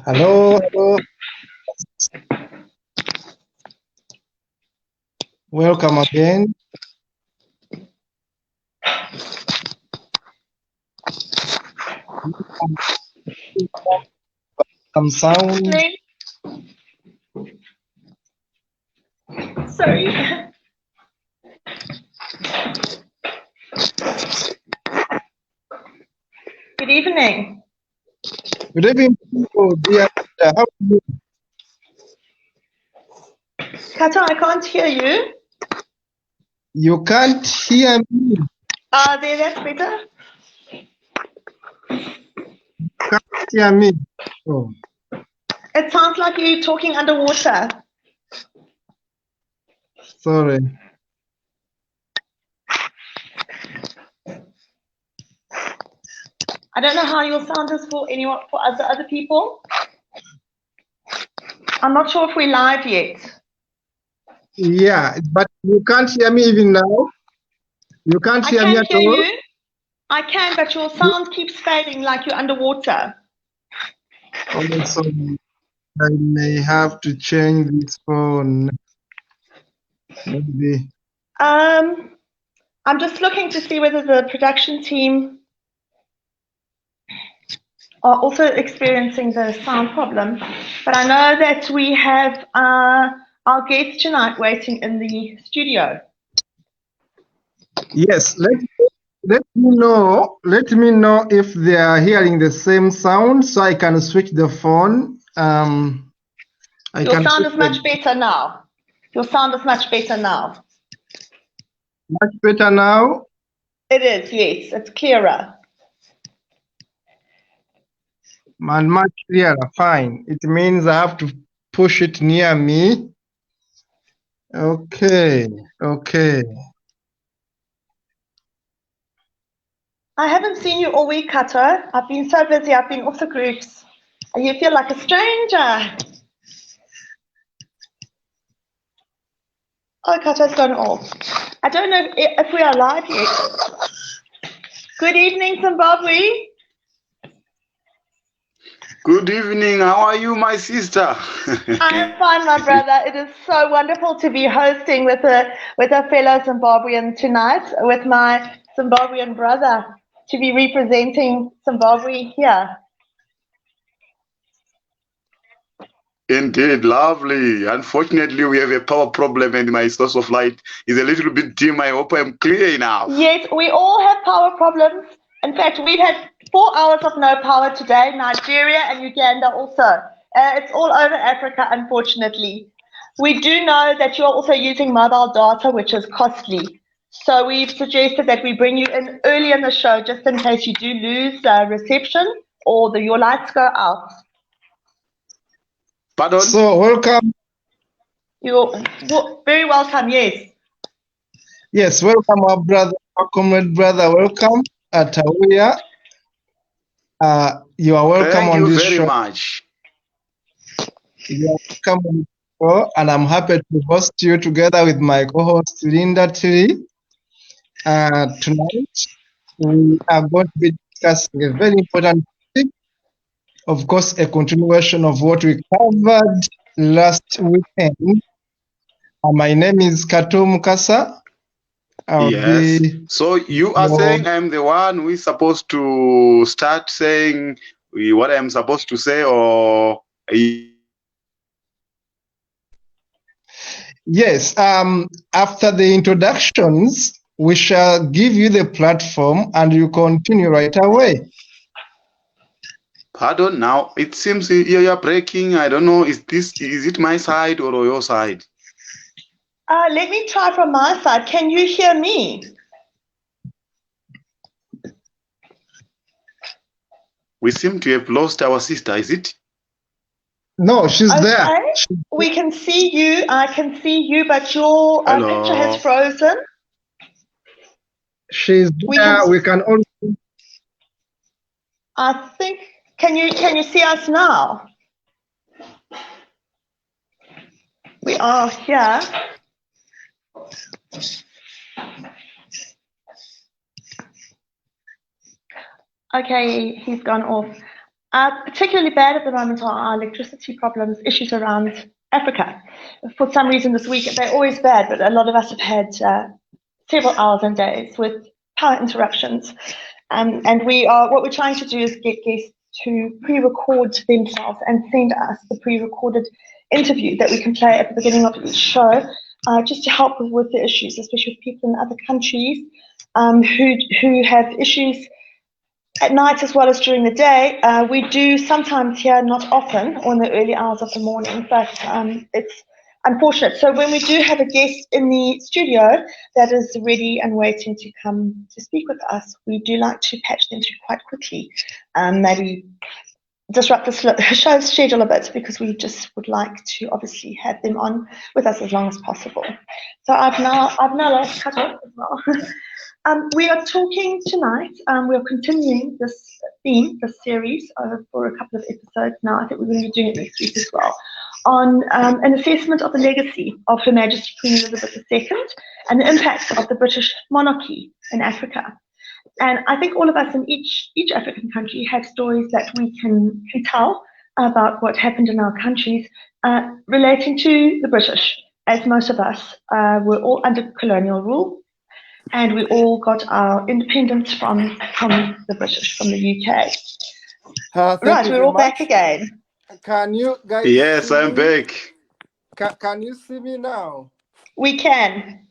Hello, hello. Welcome again. Some sound. Sorry. Good evening. Good evening, dear. How are you? Kata, I can't hear you. You can't hear me. There, that's better. Can't hear me. Oh. It sounds like you're talking underwater. Sorry. I don't know how your sound is for anyone, for other people. I'm not sure if we're live yet. Yeah, but you can't hear me even now. You can't hear me at all. You. I can, but your sound keeps fading like you're underwater. Oh, sorry. I may have to change this phone. Maybe. I'm just looking to see whether the production team are also experiencing the sound problem. But I know that we have our guest tonight waiting in the studio. Yes, let me know. Let me know if they are hearing the same sound, so I can switch the phone. Your sound is much better now. Your sound is much better now. Much better now? It is, yes. It's clearer. And much clearer, fine. It means I have to push it near me. Okay, okay. I haven't seen you all week, Kato. I've been so busy. I've been off the groups. You feel like a stranger. Oh, Kato's gone off. I don't know if we are live yet. Good evening, Zimbabwe. Good evening. How are you, my sister? I'm fine, my brother. It is so wonderful to be hosting with a fellow Zimbabwean tonight, with my Zimbabwean brother, to be representing Zimbabwe here. Indeed, lovely. Unfortunately, we have a power problem and my source of light is a little bit dim. I hope I'm clear now. Yes, we all have power problems. In fact, we've had 4 hours of no power today, Nigeria and Uganda also. It's all over Africa, unfortunately. We do know that you're also using mobile data, which is costly. So we've suggested that we bring you in early in the show, just in case you do lose reception or your lights go out. Pardon? So, welcome. You're very welcome, yes. Yes, welcome, our brother, our comrade brother. Welcome at Tawia. You are welcome on this show. Thank you very much. You are welcome on the show, and I'm happy to host you together with my co-host Linda Tilly. Tonight, we are going to be discussing a very important topic. Of course, a continuation of what we covered last weekend. My name is Kato Mukasa. Yes. So you are saying I'm the one who is supposed to start saying what I'm supposed to say, or? Yes. After the introductions, we shall give you the platform and you continue right away. Pardon, now it seems you're breaking. I don't know, is it my side or your side? Let me try from my side. Can you hear me? We seem to have lost our sister, is it? No, she's there. We can see you. I can see you, but your picture has frozen. She's there. We can all see. I think. Can you see us now? We are here. Okay, he's gone off. Particularly bad at the moment are our electricity problems, issues around Africa. For some reason this week, they're always bad, but a lot of us have had several hours and days with power interruptions. And what we're trying to do is get guests to pre-record themselves and send us the pre-recorded interview that we can play at the beginning of each show, just to help with the issues, especially with people in other countries who have issues at night as well as during the day. We do sometimes hear, not often, or in the early hours of the morning, but it's unfortunate. So when we do have a guest in the studio that is ready and waiting to come to speak with us, we do like to patch them through quite quickly. Maybe disrupt the show's schedule a bit, because we just would like to obviously have them on with us as long as possible. So I've now lost cut off as well. We are talking tonight, we're continuing this theme, this series for a couple of episodes now. I think we're going to be doing it next week as well, on an assessment of the legacy of Her Majesty Queen Elizabeth II and the impact of the British monarchy in Africa. And I think all of us in each African country have stories that we can tell about what happened in our countries relating to the British, as most of us were all under colonial rule. And we all got our independence from the British, from the UK. Right, we're all back again. Can you guys? Yes, I'm back. Can you see me now? We can.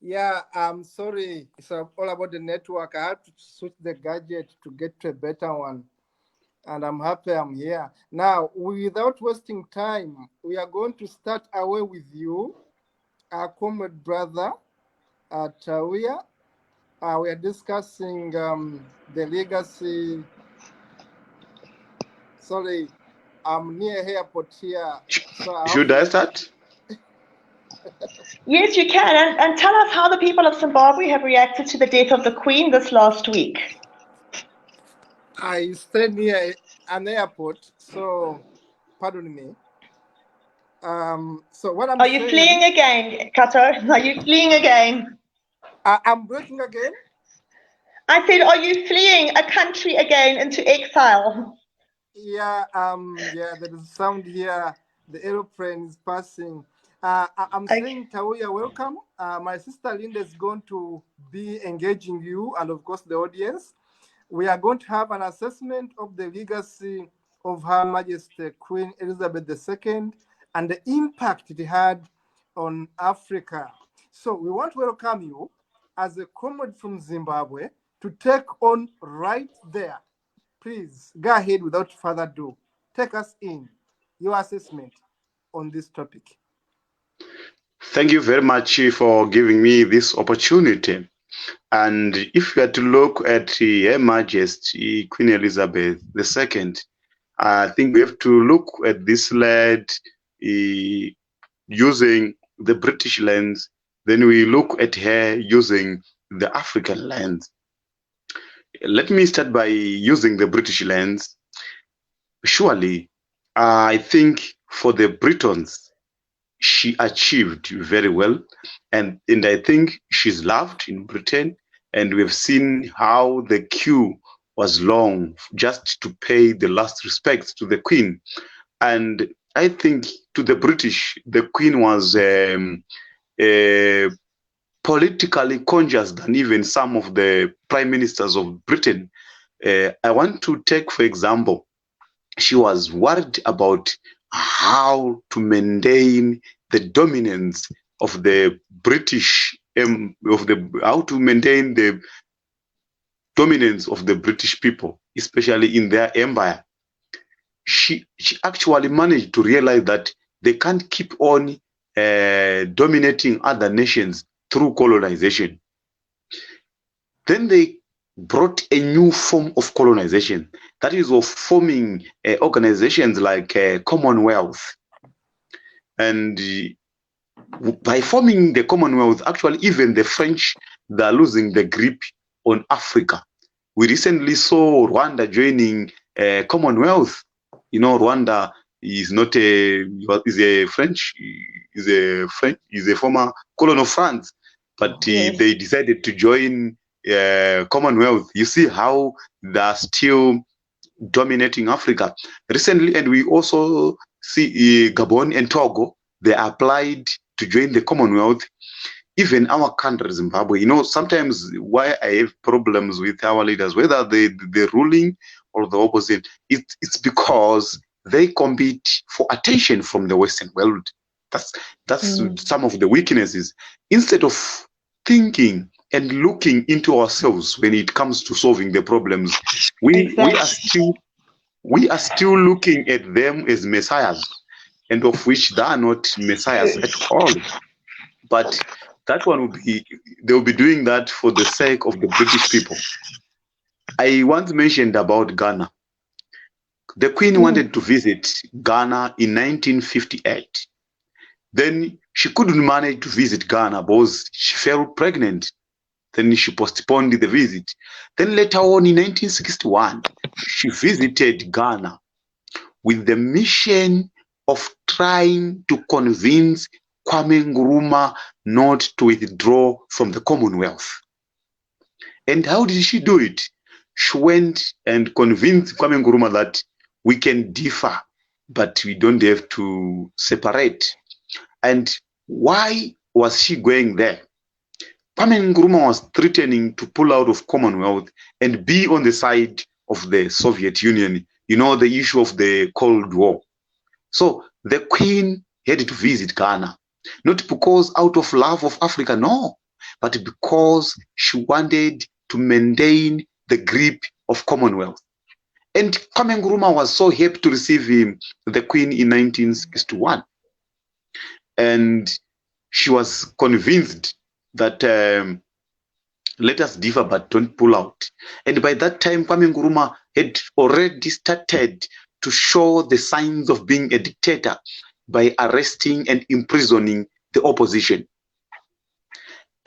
Yeah, I'm sorry. It's all about the network. I had to switch the gadget to get to a better one. And I'm happy I'm here. Now, without wasting time, we are going to start away with you, our comrade brother, Tawia. We are discussing the legacy. Sorry, I'm near airport here. So Should I start? Yes, you can. And tell us how the people of Zimbabwe have reacted to the death of the Queen this last week. I stay near an airport, so pardon me. So what I'm saying... Are you fleeing again, Kato? Are you fleeing again? I'm breaking again? I said, are you fleeing a country again into exile? Yeah, yeah, there is sound here. The aeroplane is passing. I'm saying, Tawia, welcome. My sister Linda is going to be engaging you and, of course, the audience. We are going to have an assessment of the legacy of Her Majesty Queen Elizabeth II and the impact it had on Africa. So we want to welcome you as a comrade from Zimbabwe to take on right there. Please go ahead without further ado. Take us in your assessment on this topic. Thank you very much for giving me this opportunity. And if you are to look at Her Majesty Queen Elizabeth II, I think we have to look at this lad using the British lens. Then we look at her using the African lens. Let me start by using the British lens. Surely, I think for the Britons, she achieved very well. And I think she's loved in Britain. And we've seen how the queue was long just to pay the last respects to the Queen. And I think to the British, the Queen was politically conscious than even some of the prime ministers of Britain. I want to take, for example, she was worried about how to maintain the dominance of the British, how to maintain the dominance of the British people, especially in their empire. She actually managed to realize that they can't keep on dominating other nations through colonization. Then they brought a new form of colonization, that is of forming organizations like Commonwealth. And by forming the Commonwealth, actually even the French, they're losing the grip on Africa. We recently saw Rwanda joining Commonwealth. You know, Rwanda is not is a French is a French, is a former colony of France, but Yes. they decided to join Commonwealth. You see how they're still dominating Africa recently, and we also see Gabon and Togo, they applied to join the Commonwealth. Even our country, Zimbabwe, sometimes why I have problems with our leaders, whether the ruling or the opposite, it's because they compete for attention from the Western world. That's some of the weaknesses. Instead of thinking and looking into ourselves when it comes to solving the problems, we are still looking at them as messiahs, and of which they are not messiahs at all. But that one they'll be doing that for the sake of the British people. I once mentioned about Ghana. The Queen wanted to visit Ghana in 1958. Then she couldn't manage to visit Ghana because she fell pregnant. Then she postponed the visit. Then later on in 1961, she visited Ghana with the mission of trying to convince Kwame Nkrumah not to withdraw from the Commonwealth. And how did she do it? She went and convinced Kwame Nkrumah that we can differ, but we don't have to separate. And why was she going there? Kwame Nkrumah was threatening to pull out of Commonwealth and be on the side of the Soviet Union, the issue of the Cold War. So the Queen had to visit Ghana, not because out of love of Africa, no, but because she wanted to maintain the grip of Commonwealth. And Kwame Nkrumah was so happy to receive the Queen in 1961. And she was convinced that let us differ, but don't pull out. And by that time, Kwame Nkrumah had already started to show the signs of being a dictator by arresting and imprisoning the opposition.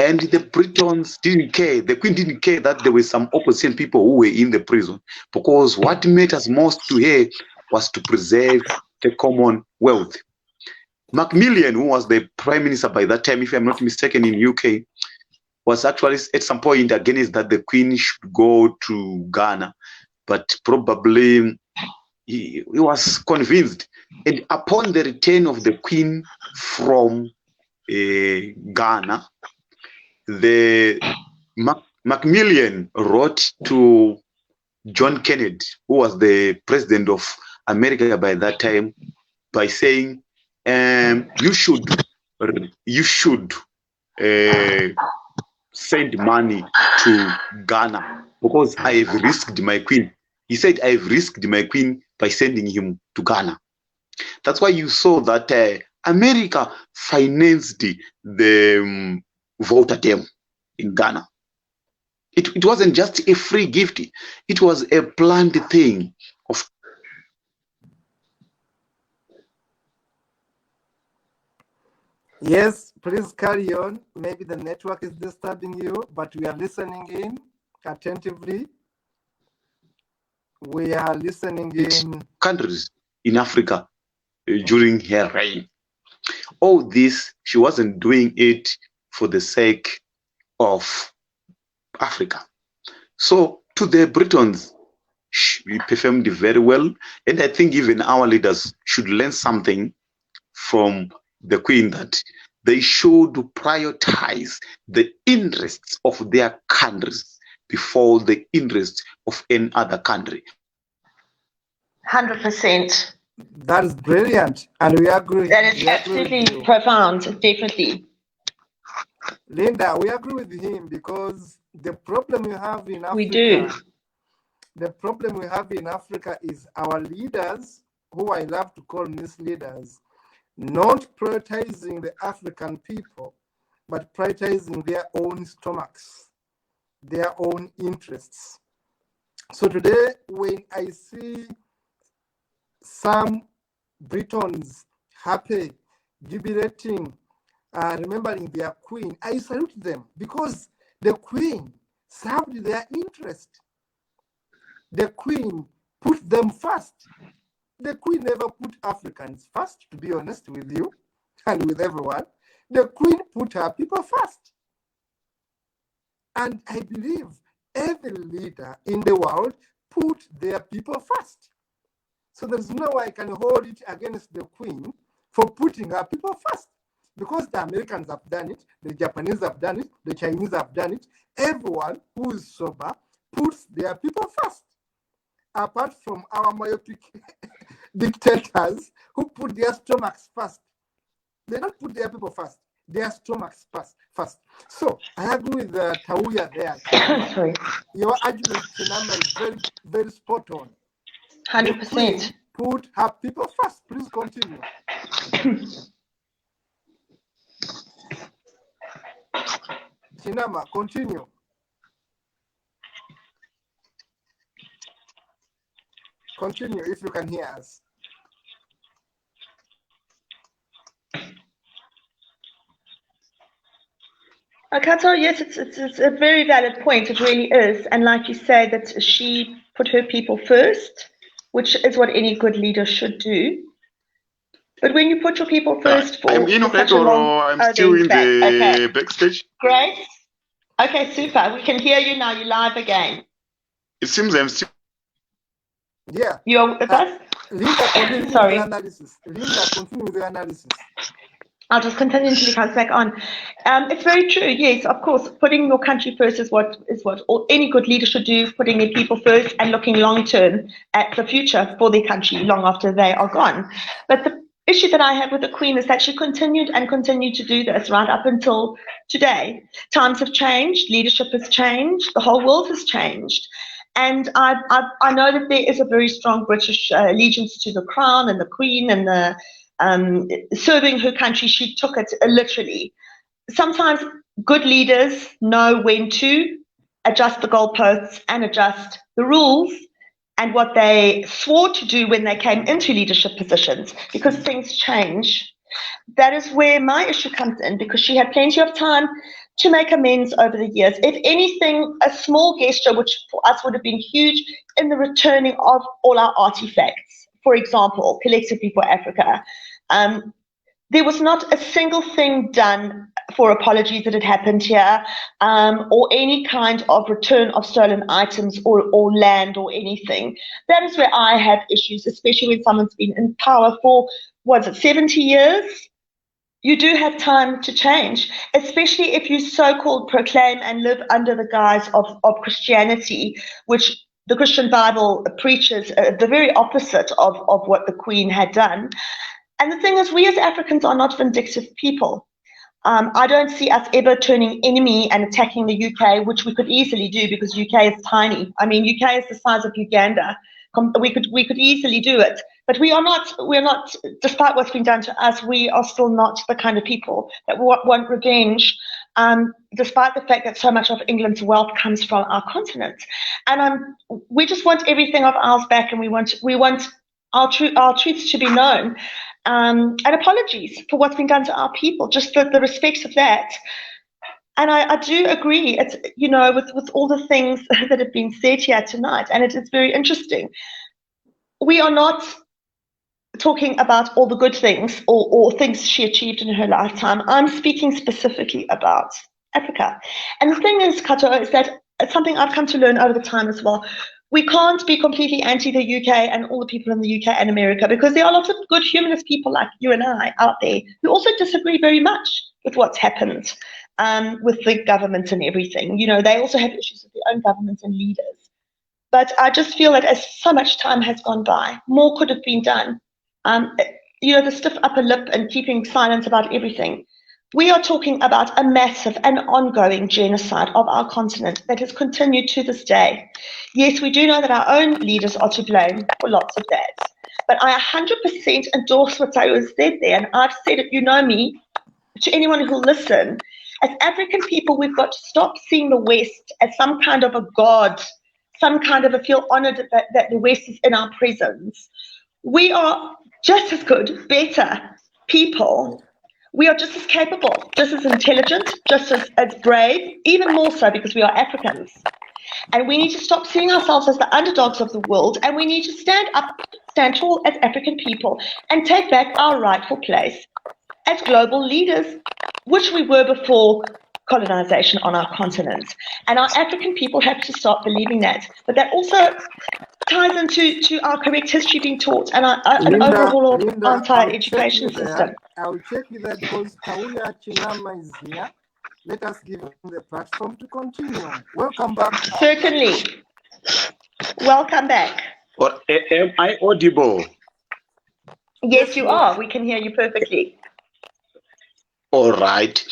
And the Britons didn't care. The Queen didn't care that there were some opposition people who were in the prison, because what matters most to her was to preserve the Commonwealth. Macmillan, who was the prime minister by that time, if I'm not mistaken, in UK, was actually at some point against that the Queen should go to Ghana, but probably he was convinced. And upon the return of the Queen from Ghana, Macmillan wrote to John Kennedy, who was the president of America by that time, by saying, you should send money to Ghana because I have risked my Queen. He said, I have risked my Queen by sending him to Ghana. That's why you saw that America financed the Voltadem in Ghana. It wasn't just a free gift. It was a planned thing. Yes, please carry on. Maybe the network is disturbing you, but we are listening in attentively. We are listening in countries in Africa during her reign. All this, she wasn't doing it for the sake of Africa. So to the Britons, she performed very well. And I think even our leaders should learn something from the Queen, that they should prioritize the interests of their countries before the interests of any other country. 100%. That is brilliant, and we agree. That is absolutely profound, definitely. Linda, we agree with him, because the problem we have in Africa, we do. The problem we have in Africa is our leaders, who I love to call misleaders, not prioritizing the African people, but prioritizing their own stomachs, their own interests. So today, when I see some Britons happy, jubilating, remembering their Queen, I salute them, because the Queen served their interest. The Queen put them first. The Queen never put Africans first, to be honest with you. and with everyone, the Queen put her people first. And I believe every leader in the world put their people first. So there's no way I can hold it against the Queen for putting her people first. Because the Americans have done it, the Japanese have done it, the Chinese have done it. Everyone who is sober puts their people first. Apart from our myopic dictators who put their stomachs first. They don't put their people first, their stomachs first. So I agree with Tauya there. Sorry. Your argument, Chinama, is very, very spot on. 100%. Put her people first. Please continue. Chinama, continue. Continue if you can hear us. Kato, yes, it's a very valid point. It really is. And like you say, that she put her people first, which is what any good leader should do. But when you put your people first I'm in such a long... I'm still in the backstage. Great. Okay, super. We can hear you now. You're live again. It seems I'm still... Yeah. You're with us? Linda, continue Sorry. with the analysis. Linda, continue with the analysis. I'll just continue until he comes back on. It's very true. Yes, of course. Putting your country first is what any good leader should do. Putting their people first and looking long term at the future for their country long after they are gone. But the issue that I have with the Queen is that she continued to do this right up until today. Times have changed. Leadership has changed. The whole world has changed. And I know that there is a very strong British allegiance to the Crown and the Queen and the serving her country. She took it literally. Sometimes good leaders know when to adjust the goalposts and adjust the rules and what they swore to do when they came into leadership positions, because things change. That is where my issue comes in, because she had plenty of time to make amends over the years. If anything, a small gesture, which for us would have been huge, in the returning of all our artifacts, for example, collectively for Africa. There was not a single thing done for apologies that had happened here, or any kind of return of stolen items or land or anything. That is where I have issues, especially when someone's been in power for, 70 years? You do have time to change, especially if you so-called proclaim and live under the guise of Christianity, which the Christian Bible preaches the very opposite of what the Queen had done. And the thing is, we as Africans are not vindictive people. I don't see us ever turning enemy and attacking the UK, which we could easily do because UK is tiny. I mean, UK is the size of Uganda. We could easily do it, but we're not. Despite what's been done to us, we are still not the kind of people that want revenge. Despite the fact that so much of England's wealth comes from our continent, and we just want everything of ours back, and we want our truths to be known. And apologies for what's been done to our people, just the respects of that. And I do agree, it's, with all the things that have been said here tonight, and it is very interesting. We are not talking about all the good things or things she achieved in her lifetime. I'm speaking specifically about Africa. And the thing is, Kato, is that it's something I've come to learn over the time as well. We can't be completely anti the UK and all the people in the UK and America, because there are lots of good humanist people like you and I out there who also disagree very much with what's happened with the government and everything. They also have issues with their own governments and leaders. But I just feel that as so much time has gone by, more could have been done. The stiff upper lip and keeping silence about everything. We are talking about a massive and ongoing genocide of our continent that has continued to this day. Yes, we do know that our own leaders are to blame for lots of that. But I 100% endorse what I said there, and I've said it, me, to anyone who'll listen. As African people, we've got to stop seeing the West as some kind of a god, some kind of a feel honored that the West is in our presence. We are just as good, better people. We are just as capable, just as intelligent, just as brave, even more so because we are Africans. And we need to stop seeing ourselves as the underdogs of the world, and we need to stand up, stand tall as African people and take back our rightful place as global leaders, which we were before colonization on our continent. And our African people have to start believing that. But that also ties into our correct history being taught and an overhaul of our entire education system. I'll check you there because Tauya Chinama is here. Let us give him the platform to continue. Welcome back. Certainly. Welcome back. Or am I audible? Yes, you are. We can hear you perfectly. All right.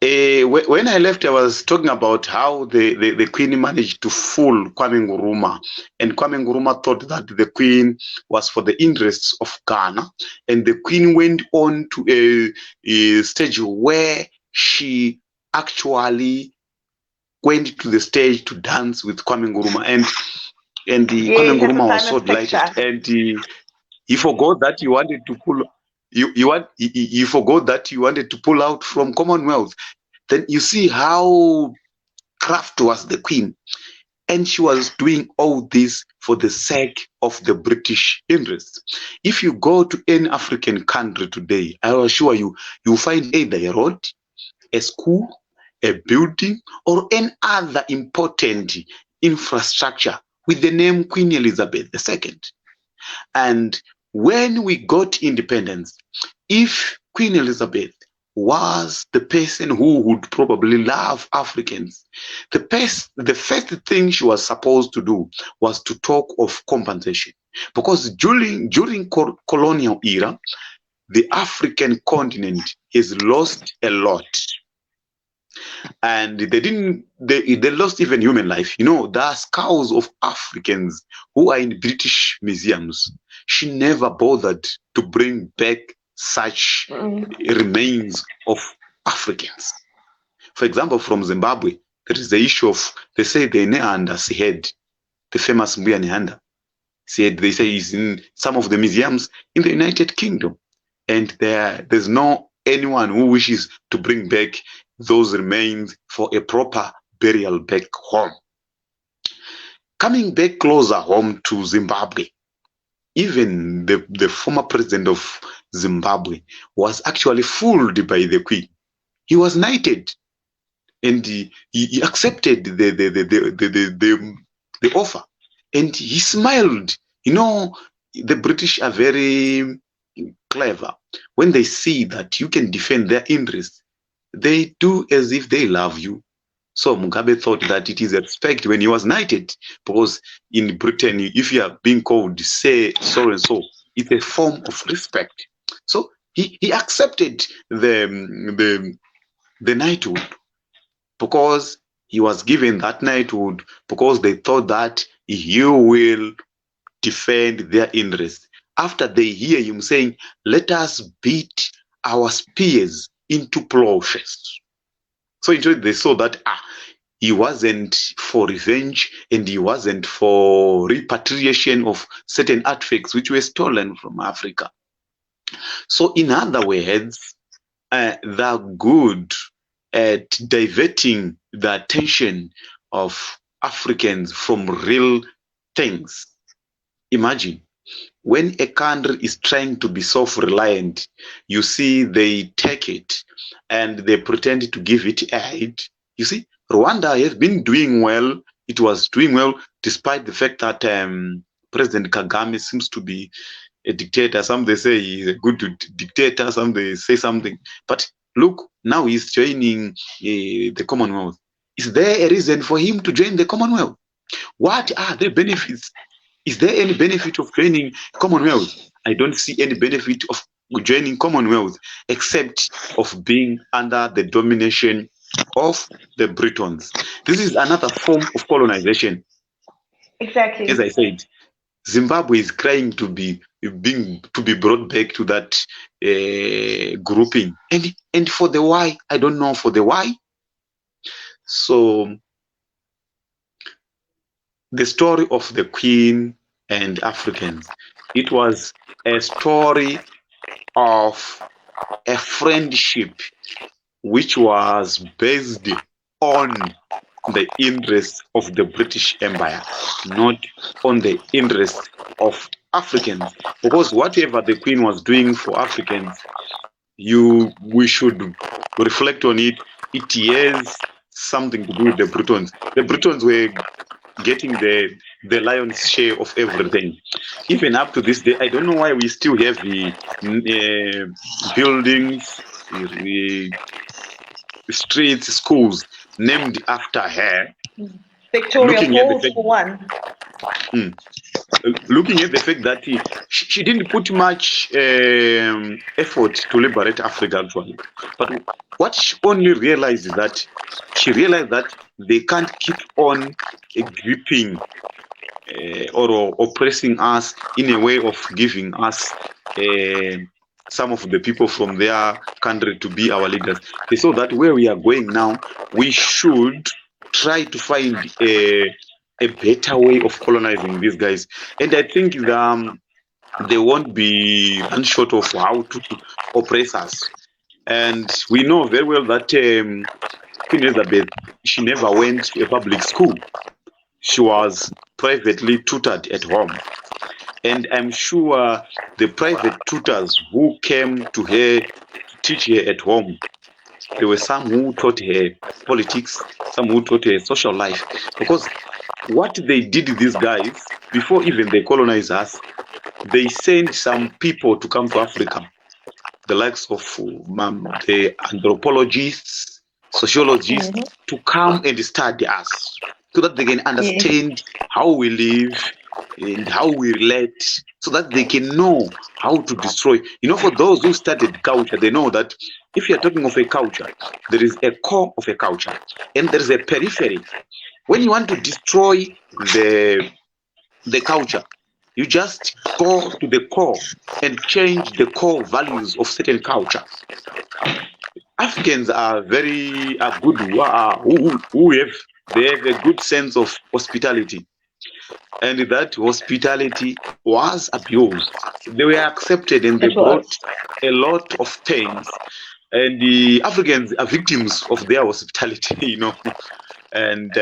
When I left, I was talking about how the Queen managed to fool Kwame Nkrumah. And Kwame Nkrumah thought that the Queen was for the interests of Ghana. And the Queen went on to a stage where she actually went to the stage to dance with Kwame Nkrumah. And Kwame Nkrumah was so delighted. And he forgot that he wanted to pull... You forgot that you wanted to pull out from Commonwealth. Then you see how craft was the Queen. And she was doing all this for the sake of the British interests. If you go to any African country today, I assure you, you'll find either a road, a school, a building, or any other important infrastructure with the name Queen Elizabeth II. And when we got independence, if Queen Elizabeth was the person who would probably love Africans, the first thing she was supposed to do was to talk of compensation. Because during colonial era, the African continent has lost a lot. And they lost even human life. You know, there are skulls of Africans who are in British museums. She never bothered to bring back such remains of Africans. For example, from Zimbabwe, there is the issue of, they say the Neander's head, the famous Mbuya Neander. They say he's in some of the museums in the United Kingdom. And there's no anyone who wishes to bring back those remains for a proper burial back home. Coming back closer home to Zimbabwe, even the former president of Zimbabwe was actually fooled by the Queen. He was knighted, and he accepted the offer, and he smiled. You know, the British are very clever. When they see that you can defend their interests, they do as if they love you. So Mugabe thought that it is a respect when he was knighted, because in Britain, if you are being called, say so and so, it's a form of respect. So he accepted the knighthood, because he was given that knighthood because they thought that he will defend their interests. After they hear him saying, "Let us beat our spears into plowshares." So they saw that he wasn't for revenge, and he wasn't for repatriation of certain artifacts which were stolen from Africa. So in other words, they're good at diverting the attention of Africans from real things. Imagine, when a country is trying to be self-reliant, you see they take it and they pretend to give it aid. You see, Rwanda has been doing well. It was doing well despite the fact that President Kagame seems to be a dictator. Some they say he's a good dictator, some they say something. But look, now he's joining the Commonwealth. Is there a reason for him to join the Commonwealth? What are the benefits? Is there any benefit of joining Commonwealth? I don't see any benefit of joining Commonwealth except of being under the domination of the Britons. This is another form of colonization. Exactly. As I said, Zimbabwe is crying to be brought back to that grouping. And for the why, I don't know for the why. So the story of the Queen and Africans, it was a story of a friendship which was based on the interests of the British Empire, not on the interests of Africans. Because whatever the Queen was doing for Africans, we should reflect on it. It has something to do with the Britons. The Britons were getting the lion's share of everything. Even up to this day, I don't know why we still have the buildings, streets, schools named after her. Victoria Falls for one. Looking at the fact that she didn't put much effort to liberate Africa, actually. But what she only realized is that she realized that they can't keep on gripping or oppressing us in a way of giving us some of the people from their country to be our leaders. They saw that where we are going now, we should try to find a better way of colonizing these guys. And I think they won't be unshort of how to oppress us. And we know very well that Queen Elizabeth, she never went to a public school. She was privately tutored at home. And I'm sure the private tutors who came to her to teach her at home, there were some who taught her politics, some who taught her social life. Because what they did, these guys, before even they colonized us, they sent some people to come to Africa, the likes of the anthropologists, sociologists, to come and study us so that they can understand how we live and how we relate, so that they can know how to destroy. You know, for those who studied culture, they know that if you're talking of a culture, there is a core of a culture and there is a periphery. When you want to destroy the culture, you just go to the core and change the core values of certain culture. Africans are very good they have a good sense of hospitality, and that hospitality was abused. They were accepted and they brought a lot of things, and the Africans are victims of their hospitality, you know. And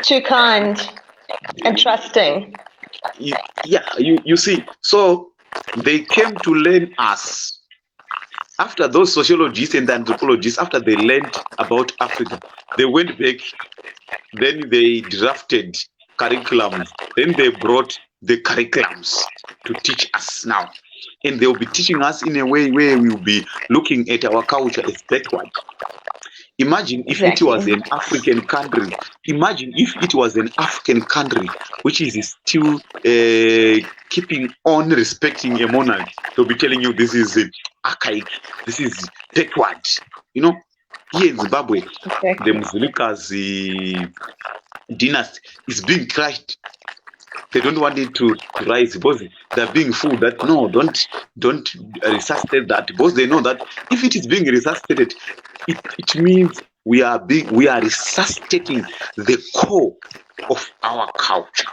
too kind and trusting. You see, so they came to learn us. After those sociologists and anthropologists, after they learned about Africa, they went back, then they drafted curriculums, then they brought the curriculums to teach us now. And they'll be teaching us in a way where we'll be looking at our culture as backward. Imagine if it was an African country. Imagine if it was an African country which is still keeping on respecting a monarch. They'll be telling you this is archaic, this is backward. You know, here in Zimbabwe, the Mzuluka's dynasty is being crushed. They don't want it to rise because they're being fooled that no, don't resuscitate that, because they know that if it is being resuscitated, it means we are resuscitating the core of our culture.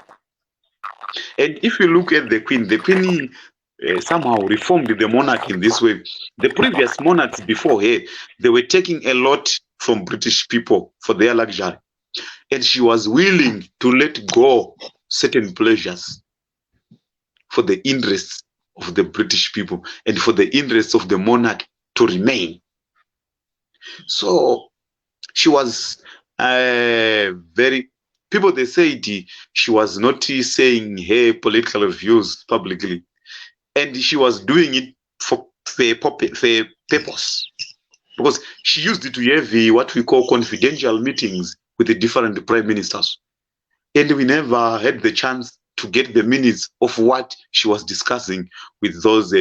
And if you look at the queen somehow reformed the monarch in this way. The previous monarchs before her, they were taking a lot from British people for their luxury, and she was willing to let go certain pleasures for the interests of the British people and for the interests of the monarch to remain. So she was very, people, they said she was not saying her political views publicly, and she was doing it for purpose, because she used it to have what we call confidential meetings with the different prime ministers. And we never had the chance to get the minutes of what she was discussing with those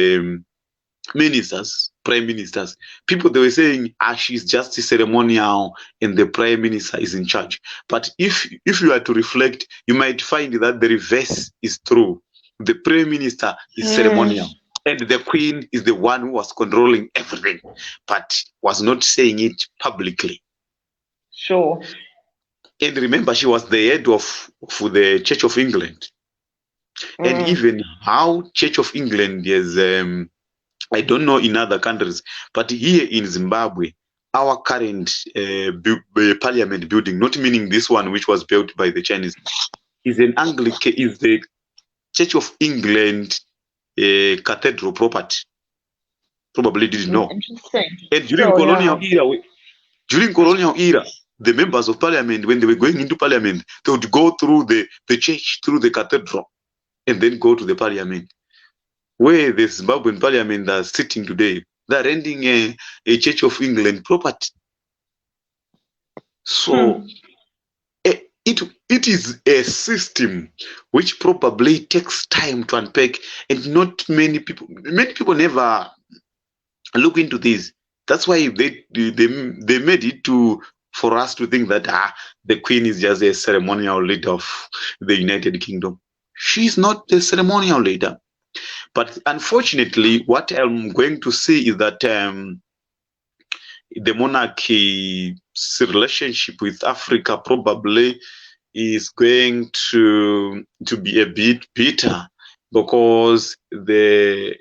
ministers, prime ministers. People, they were saying, she's just ceremonial and the prime minister is in charge. But if you are to reflect, you might find that the reverse is true. The prime minister is ceremonial, and the queen is the one who was controlling everything, but was not saying it publicly. Sure. And remember, she was the head of the Church of England. And even how Church of England is, I don't know in other countries, but here in Zimbabwe, our current parliament building, not meaning this one which was built by the Chinese, is an Anglican, is the Church of England cathedral property. probably didn't know. Interesting. And during colonial era, the members of parliament, when they were going into parliament, they would go through the church, through the cathedral, and then go to the parliament. Where the Zimbabwean parliament are sitting today, they're renting a Church of England property. So it is a system which probably takes time to unpack, and not many people never look into this. That's why they made it for us to think that the Queen is just a ceremonial leader of the United Kingdom. She's not the ceremonial leader. But unfortunately, what I'm going to say is that the monarchy's relationship with Africa probably is going to be a bit bitter, because the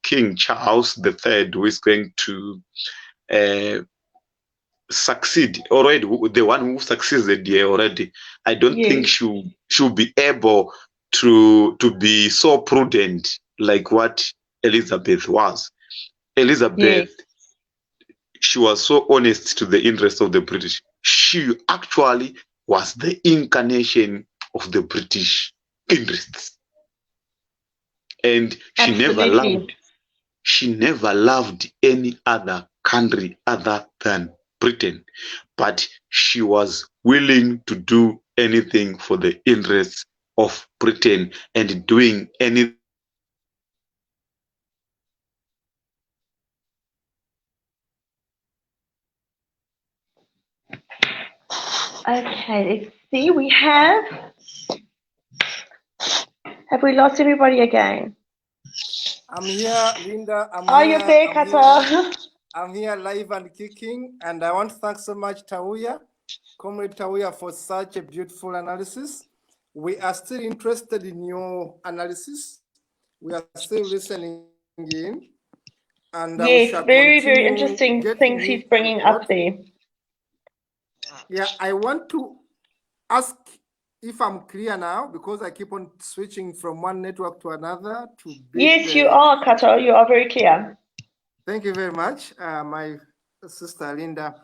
King Charles III, who is going to succeed already, the one who succeeded here already, I don't think she'll be able to be so prudent like what Elizabeth was. Elizabeth, she was so honest to the interest of the British. She actually was the incarnation of the British interests. And she never loved any other country other than Britain. But she was willing to do anything for the interests of Britain, and doing anything. Okay, let's see. Have we lost everybody again? I'm here, Linda. You're there, Kata. I'm here live and kicking, and I want to thank so much Comrade Tauya, for such a beautiful analysis. We are still interested in your analysis. We are still listening in. And yes, very, very interesting things he's bringing up there. Yeah, I want to ask if I'm clear now, because I keep on switching from one network to another. Yes, you are, Kato. You are very clear. Thank you very much, my sister Linda.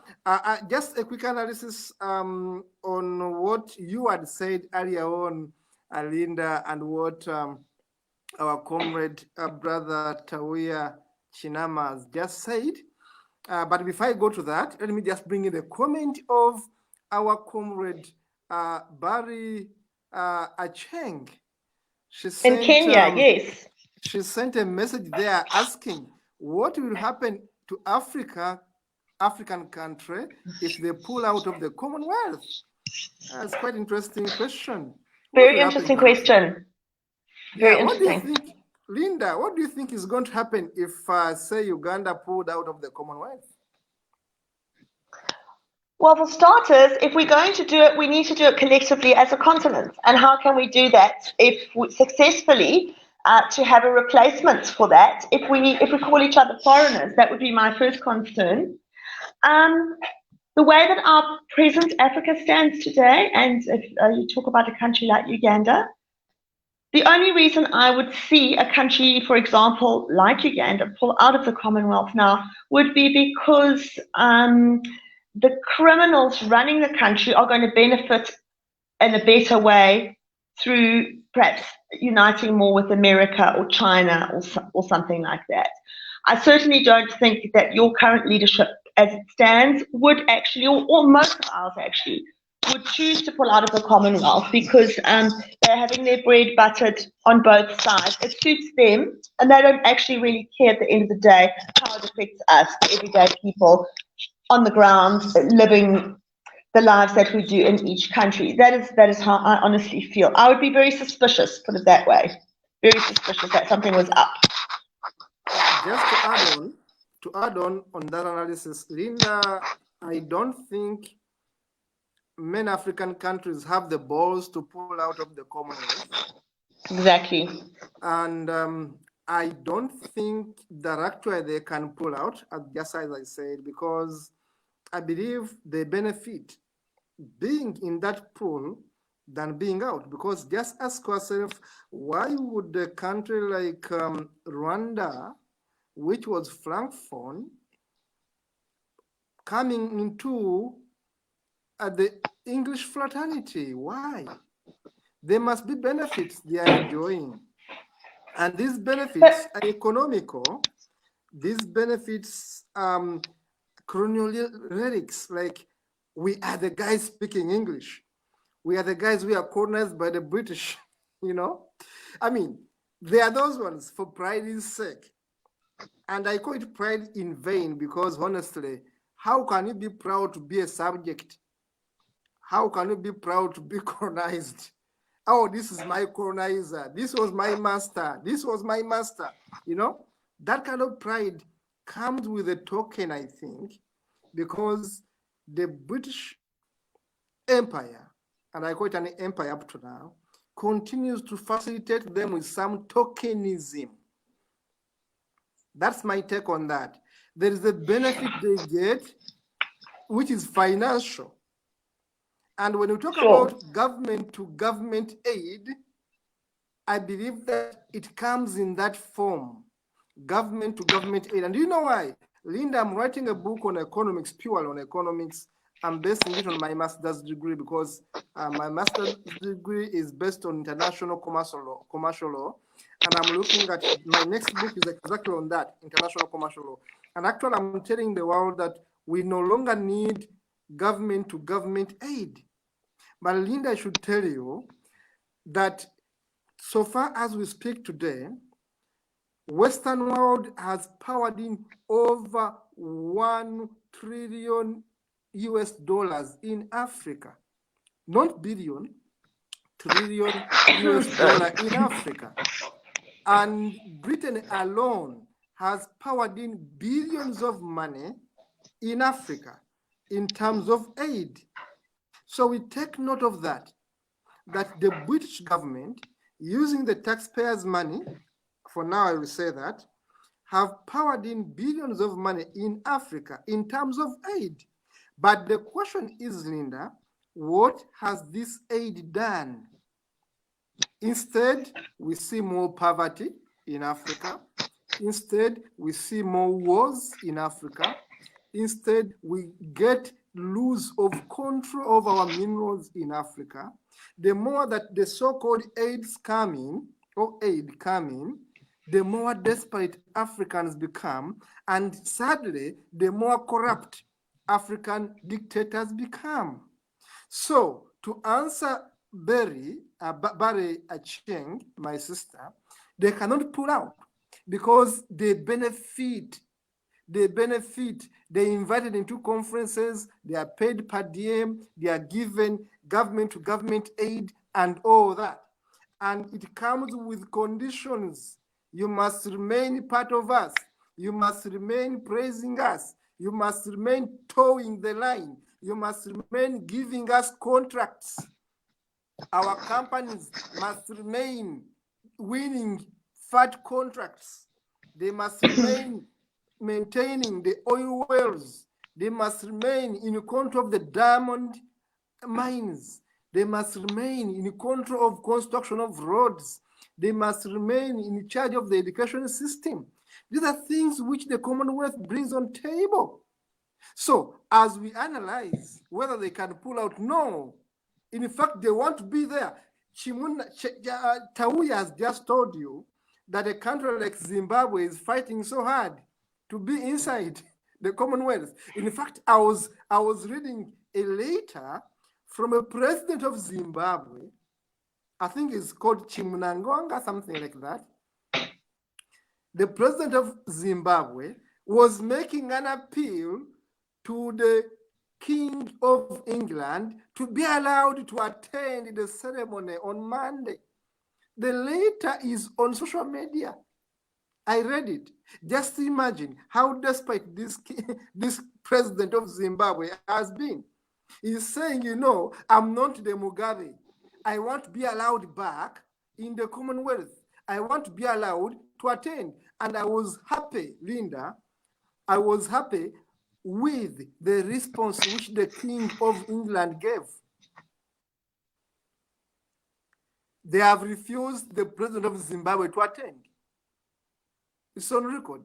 Just a quick analysis on what you had said earlier on, Linda, and what our comrade, brother Tauya Chinama has just said. But before I go to that, let me just bring in the comment of our comrade Barry Acheng. She sent, in Kenya, yes. She sent a message there asking what will happen to African country if they pull out of the Commonwealth. That's quite an interesting question. Very interesting question. Very interesting. What do you think, Linda, what do you think is going to happen if, say, Uganda pulled out of the Commonwealth? Well, for starters, if we're going to do it, we need to do it collectively as a continent. And how can we do that if we successfully to have a replacement for that? If we call each other foreigners, that would be my first concern. The way that our present Africa stands today, and if you talk about a country like Uganda, the only reason I would see a country, for example, like Uganda, pull out of the Commonwealth now would be because the criminals running the country are going to benefit in a better way through perhaps uniting more with America or China or something like that. I certainly don't think that your current leadership as it stands would actually, or most of ours actually, would choose to pull out of the Commonwealth because they're having their bread buttered on both sides. It suits them, and they don't actually really care at the end of the day how it affects us, the everyday people on the ground, living the lives that we do in each country. That is how I honestly feel. I would be very suspicious, put it that way, very suspicious that something was up. Just to add on that analysis, Linda, I don't think many African countries have the balls to pull out of the Commonwealth. Exactly. And I don't think that actually they can pull out, just as I said, because I believe they benefit being in that pool than being out. Because just ask yourself, why would a country like Rwanda which was Frankfurt, coming into the English fraternity. Why? There must be benefits they are enjoying. And these benefits are economical. These benefits, colonial lyrics, like we are the guys speaking English. We are the guys we are colonized by the British, you know? I mean, they are those ones for pride's sake. And I call it pride in vain because honestly, how can you be proud to be a subject? How can you be proud to be colonized? Oh, this is my colonizer. This was my master. This was my master. You know, that kind of pride comes with a token, I think, because the British Empire, and I call it an empire up to now, continues to facilitate them with some tokenism. That's my take on that. There is a benefit they get, which is financial. And when you talk about government to government aid, I believe that it comes in that form, government to government aid. And do you know why? Linda, I'm writing a book on economics, purely on economics. I'm basing it on my master's degree because my master's degree is based on international commercial law. And I'm looking at my next book is exactly on that, international commercial law. And actually, I'm telling the world that we no longer need government to government aid. But Linda, I should tell you that so far as we speak today, Western world has powered in over 1 trillion US dollars in Africa. Not billion, trillion US dollar in Africa. And Britain alone has powered in billions of money in Africa in terms of aid. So we take note of that the British government, using the taxpayers' money, for now I will say that, have powered in billions of money in Africa in terms of aid. But the question is, Linda, what has this aid done? Instead, we see more poverty in Africa. Instead, we see more wars in Africa. Instead, we get lose of control of our minerals in Africa. The more that the so-called aid come in, the more desperate Africans become, and sadly, the more corrupt African dictators become. So, to answer Barry Acheng, my sister, they cannot pull out because they benefit. They invited into conferences, they are paid per diem, they are given government to government aid and all that. And it comes with conditions. You must remain part of us. You must remain praising us. You must remain towing the line. You must remain giving us contracts. Our companies must remain winning fat contracts. They must remain maintaining the oil wells. They must remain in control of the diamond mines. They must remain in control of construction of roads. They must remain in charge of the education system. These are things which the Commonwealth brings on table. So as we analyze whether they can pull out, no. In fact, they want to be there. Tauya has just told you that a country like Zimbabwe is fighting so hard to be inside the Commonwealth. In fact, I was reading a letter from a president of Zimbabwe. I think it's called Chimunangwanga, something like that. The president of Zimbabwe was making an appeal to the King of England to be allowed to attend the ceremony on Monday. The letter is on social media. I read it. Just imagine how desperate this president of Zimbabwe has been. He's saying, you know, I'm not the Mugabe. I want to be allowed back in the Commonwealth. I want to be allowed to attend. And I was happy, Linda, I was happy with the response which the King of England gave. They have refused the president of Zimbabwe to attend. It's on record.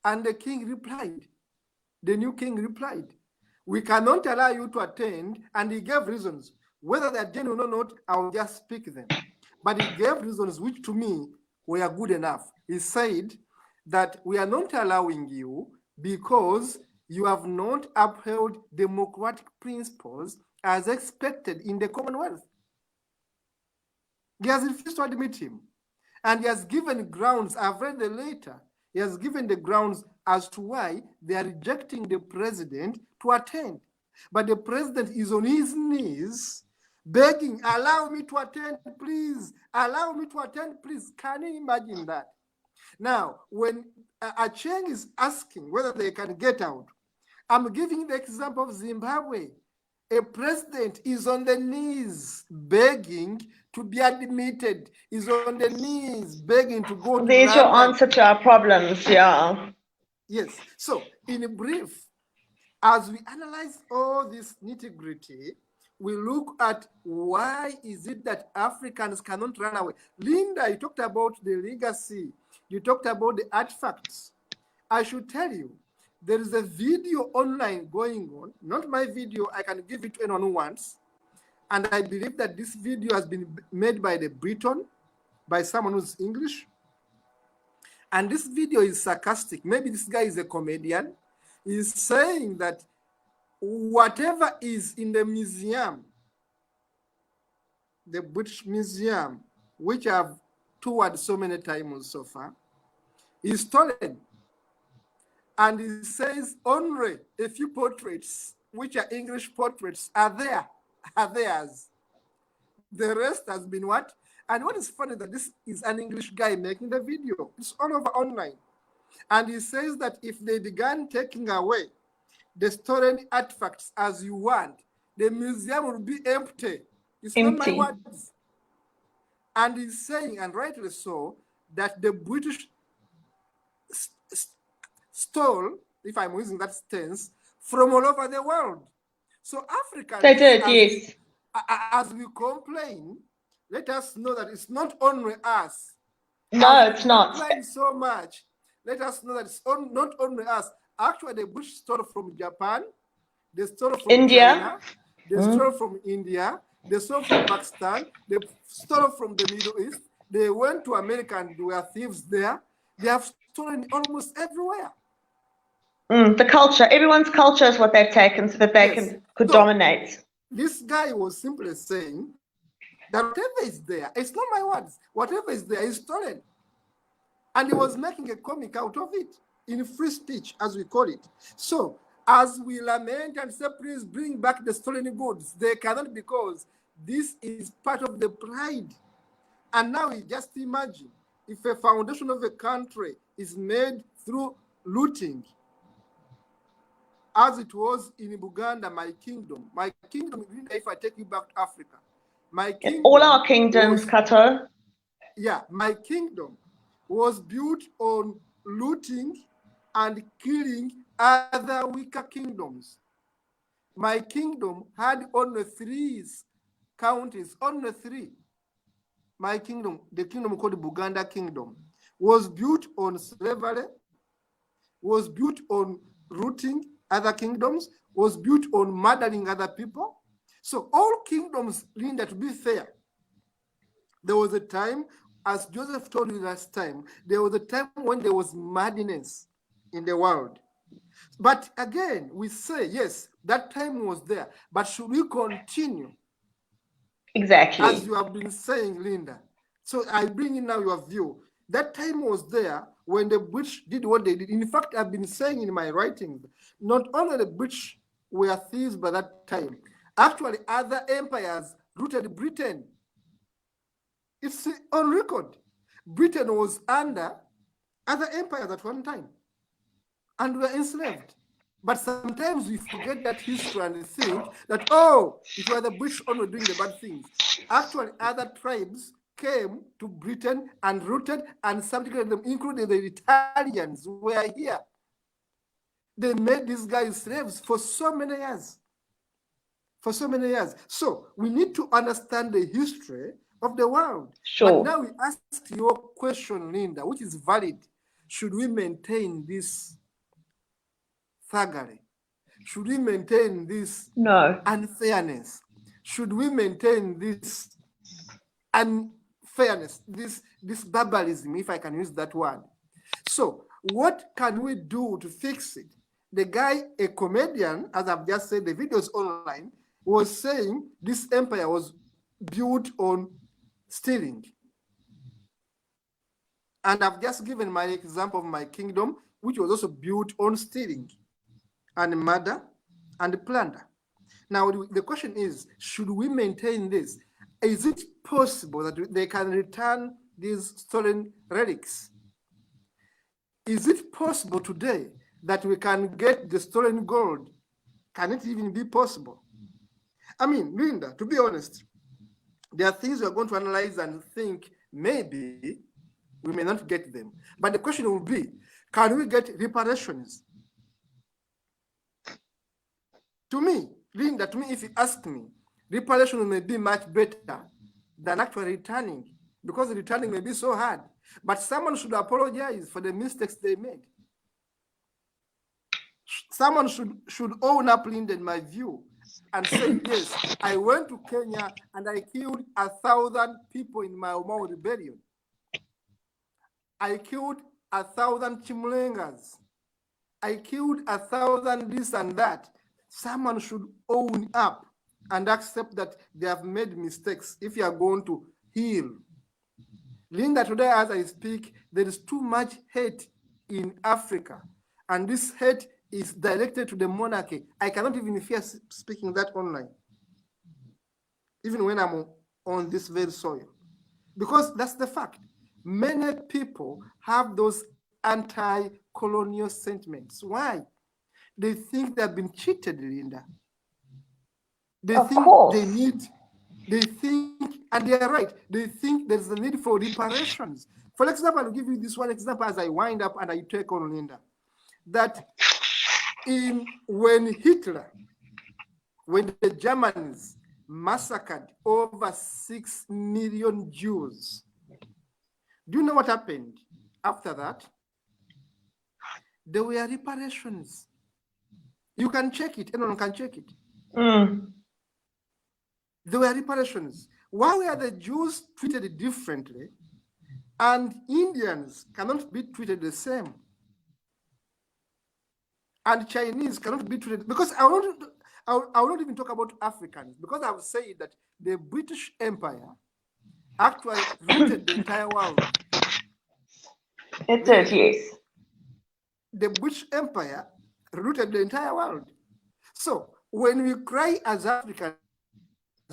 And the king replied, the new king replied, we cannot allow you to attend. And he gave reasons. Whether they are genuine or not, I will just speak them. But he gave reasons which to me were good enough. He said that we are not allowing you because you have not upheld democratic principles as expected in the Commonwealth. He has refused to admit him. And he has given grounds. I've read the letter. He has given the grounds as to why they are rejecting the president to attend. But the president is on his knees begging, allow me to attend, please. Allow me to attend, please. Can you imagine that? Now, when Acheng is asking whether they can get out, I'm giving the example of Zimbabwe. A president is on the knees begging to be admitted, is on the knees begging to go to There's your London. answer to our problems, yeah. Yes. So, in brief, as we analyze all this nitty-gritty, we look at why is it that Africans cannot run away. Linda, you talked about the legacy. You talked about the artifacts. I should tell you, there is a video online going on, not my video, I can give it to anyone who wants. And I believe that this video has been made by the Briton, by someone who's English. And this video is sarcastic. Maybe this guy is a comedian. He's saying that whatever is in the museum, the British Museum, which I've toured so many times so far, is stolen. And he says only a few portraits, which are English portraits, are theirs. The rest has been what? And what is funny that this is an English guy making the video. It's all over online. And he says that if they began taking away the stolen artifacts as you want, the museum will be empty. It's not my words. And he's saying, and rightly so, that the British stole, if I'm using that stance, from all over the world. So Africans, they did, yes. As we complain, let us know that it's not only us. No, it's not. Complain so much. Let us know that it's not only us. Actually, the British stole from Japan, they stole from India, China, they stole from India, they stole from Pakistan, they stole from the Middle East. They went to America and there were thieves there. They have stolen almost everywhere. The culture, everyone's culture is what they've taken so that they could dominate. This guy was simply saying that whatever is there, it's not my words, whatever is there is stolen. And he was making a comic out of it in free speech, as we call it. So, as we lament and say, please bring back the stolen goods, they cannot, because this is part of the pride. And now we just imagine if a foundation of a country is made through looting, as it was in Buganda, my kingdom, if I take you back to Africa, my kingdom, all our kingdoms, Kato. Yeah, my kingdom was built on looting and killing other weaker kingdoms. My kingdom had only 3 counties, only 3. My kingdom, the kingdom called Buganda Kingdom, was built on slavery, was built on looting other kingdoms, was built on murdering other people. So all kingdoms, Linda, to be fair, there was a time, as Joseph told you last time, there was a time when there was madness in the world. But again, we say, yes, that time was there, but should we continue? Exactly. As you have been saying, Linda. So I bring in now your view. That time was there when the British did what they did. In fact, I've been saying in my writings, not only the British were thieves by that time, actually other empires rooted Britain. It's on record. Britain was under other empires at one time and were enslaved. But sometimes we forget that history and think that, oh, it was the British only doing the bad things. Actually, other tribes came to Britain and rooted, and some of them, including the Italians, were here. They made these guys slaves for so many years. For so many years. So we need to understand the history of the world. Sure. But now we ask your question, Linda, which is valid. should we maintain this thuggery? Should we maintain this unfairness? Should we maintain this unfairness, this barbarism, if I can use that word? So what can we do to fix it? The guy, a comedian, as I've just said, the videos online, was saying this empire was built on stealing. And I've just given my example of my kingdom, which was also built on stealing and murder and plunder. Now, the question is, should we maintain this? Is it possible that they can return these stolen relics? Is it possible today that we can get the stolen gold? Can it even be possible? I mean, Linda, to be honest, there are things we're going to analyze and think maybe we may not get them. But the question will be, can we get reparations? To me, Linda, if you ask me, reparation may be much better than actually returning, because returning may be so hard. But someone should apologize for the mistakes they made. Someone should own up, Linda, in my view, and say, yes, I went to Kenya and I killed 1,000 people in my Omao rebellion. I killed 1,000 Chimlengas. I killed 1,000 this and that. Someone should own up and accept that they have made mistakes if you are going to heal. Linda, today as I speak, there is too much hate in Africa. And this hate is directed to the monarchy. I cannot even fear speaking that online, even when I'm on this very soil. Because that's the fact. Many people have those anti-colonial sentiments. Why? They think they've been cheated, Linda. They think they need, they think, and they're right, they think there's a need for reparations. For example, I'll give you this one example as I wind up and I take on Linda. That when the Germans massacred over 6 million Jews, do you know what happened after that? There were reparations. You can check it, anyone can check it. There were reparations. Why were the Jews treated differently and Indians cannot be treated the same? And Chinese cannot be treated, because I will not even talk about Africans, because I would say that the British Empire actually rooted the entire world. It did, yes. The British Empire rooted the entire world. So when we cry as Africans,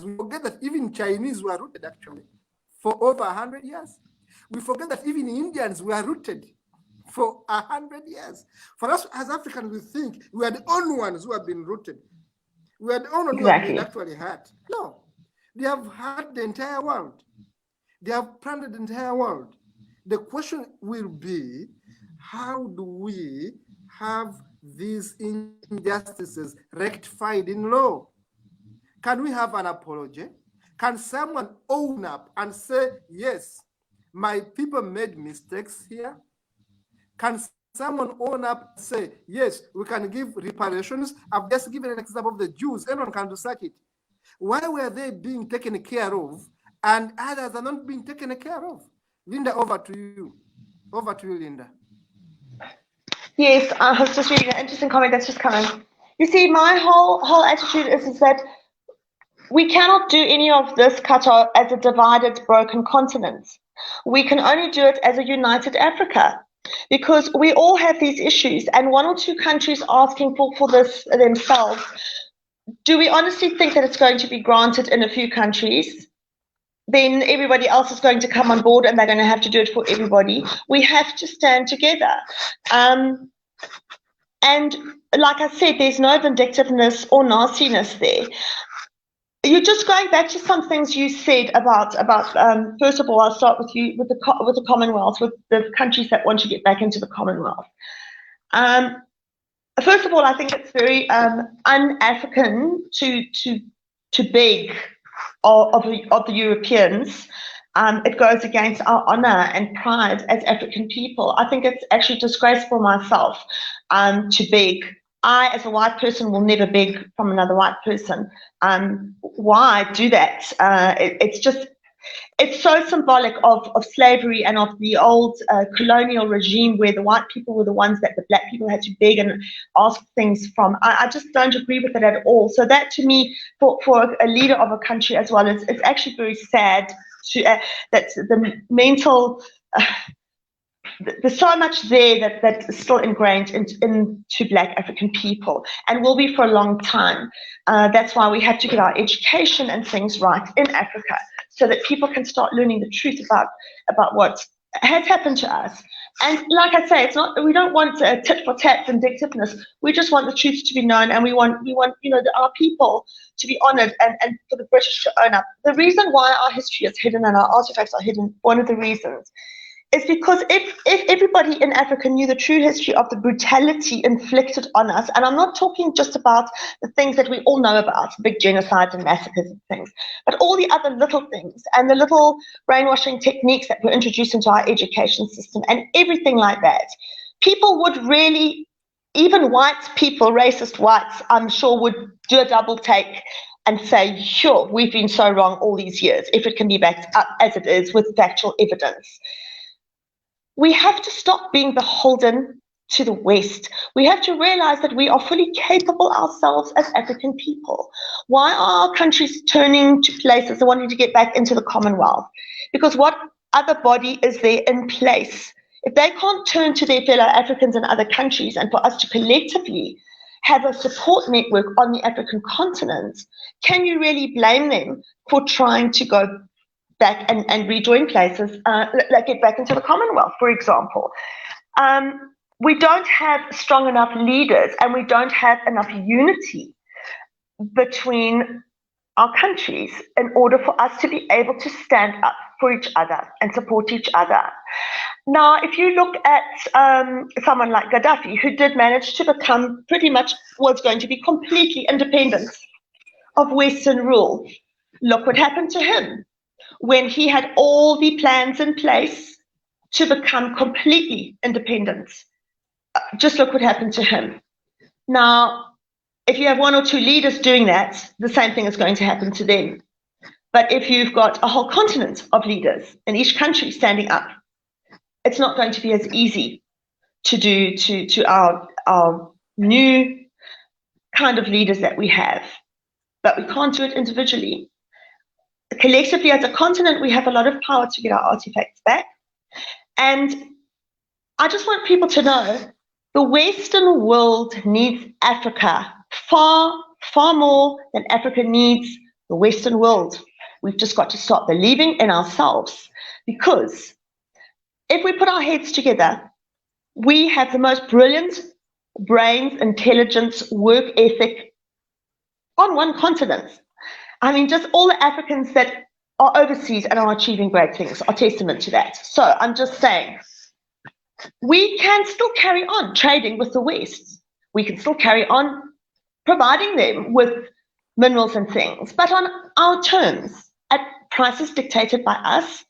we forget that even Chinese were rooted actually for over 100 years. We forget that even Indians were rooted for 100 years. For us as Africans, we think we are the only ones who have been rooted. We are the only ones who have been actually hurt. No, they have hurt the entire world. They have plundered the entire world. The question will be, how do we have these injustices rectified in law? Can we have an apology? Can someone own up and say, yes, my people made mistakes here? Can someone own up and say, yes, we can give reparations? I've just given an example of the Jews. Anyone can research it. Why were they being taken care of and others are not being taken care of? Linda, over to you. Over to you, Linda. Yes, I was just reading an interesting comment that's just coming. You see, my whole attitude is that we cannot do any of this, Kato, as a divided, broken continent. We can only do it as a united Africa, because we all have these issues, and one or two countries asking for this themselves. Do we honestly think that it's going to be granted in a few countries? Then everybody else is going to come on board and they're going to have to do it for everybody. We have to stand together. And like I said, there's no vindictiveness or nastiness there. You're just going back to some things you said about first of all, I'll start with you with the Commonwealth, with the countries that want to get back into the Commonwealth. First of all, I think it's very un-African to beg of the Europeans It goes against our honor and pride as African people. I think it's actually disgraceful myself to beg. I, as a white person, will never beg from another white person. Why do that? It's so symbolic of slavery and of the old colonial regime where the white people were the ones that the black people had to beg and ask things from. I just don't agree with it at all. So that, to me, for a leader of a country as well, it's actually very sad that the mental... there's so much there that is still ingrained into black African people and will be for a long time. That's why we have to get our education and things right in Africa so that people can start learning the truth about what has happened to us. And like I say, we don't want tit for tat vindictiveness. We just want the truth to be known, and we want our people to be honoured and for the British to own up. The reason why our history is hidden and our artifacts are hidden, one of the reasons, is because if everybody in Africa knew the true history of the brutality inflicted on us, and I'm not talking just about the things that we all know about, big genocides and massacres and things, but all the other little things and the little brainwashing techniques that were introduced into our education system and everything like that, people would really, even white people, racist whites, I'm sure, would do a double take and say, sure, we've been so wrong all these years, if it can be backed up as it is with factual evidence. We have to stop being beholden to the West. We have to realize that we are fully capable ourselves as African people. Why are our countries turning to places and wanting to get back into the Commonwealth? Because what other body is there in place? If they can't turn to their fellow Africans in other countries and for us to collectively have a support network on the African continent, can you really blame them for trying to go back and rejoin places, like get back into the Commonwealth, for example? We don't have strong enough leaders and we don't have enough unity between our countries in order for us to be able to stand up for each other and support each other. Now, if you look at someone like Gaddafi, who did manage to become pretty much was going to be completely independent of Western rule, look what happened to him when he had all the plans in place to become completely independent. Just look what happened to him. Now, if you have one or two leaders doing that, the same thing is going to happen to them. But if you've got a whole continent of leaders in each country standing up, it's not going to be as easy to do to our new kind of leaders that we have. But we can't do it individually. Collectively, as a continent, we have a lot of power to get our artifacts back. And I just want people to know the Western world needs Africa far, far more than Africa needs the Western world. We've just got to start believing in ourselves, because if we put our heads together, we have the most brilliant brains, intelligence, work ethic on one continent. I mean, just all the Africans that are overseas and are achieving great things are testament to that. So I'm just saying, we can still carry on trading with the West. We can still carry on providing them with minerals and things, but on our terms, at prices dictated by us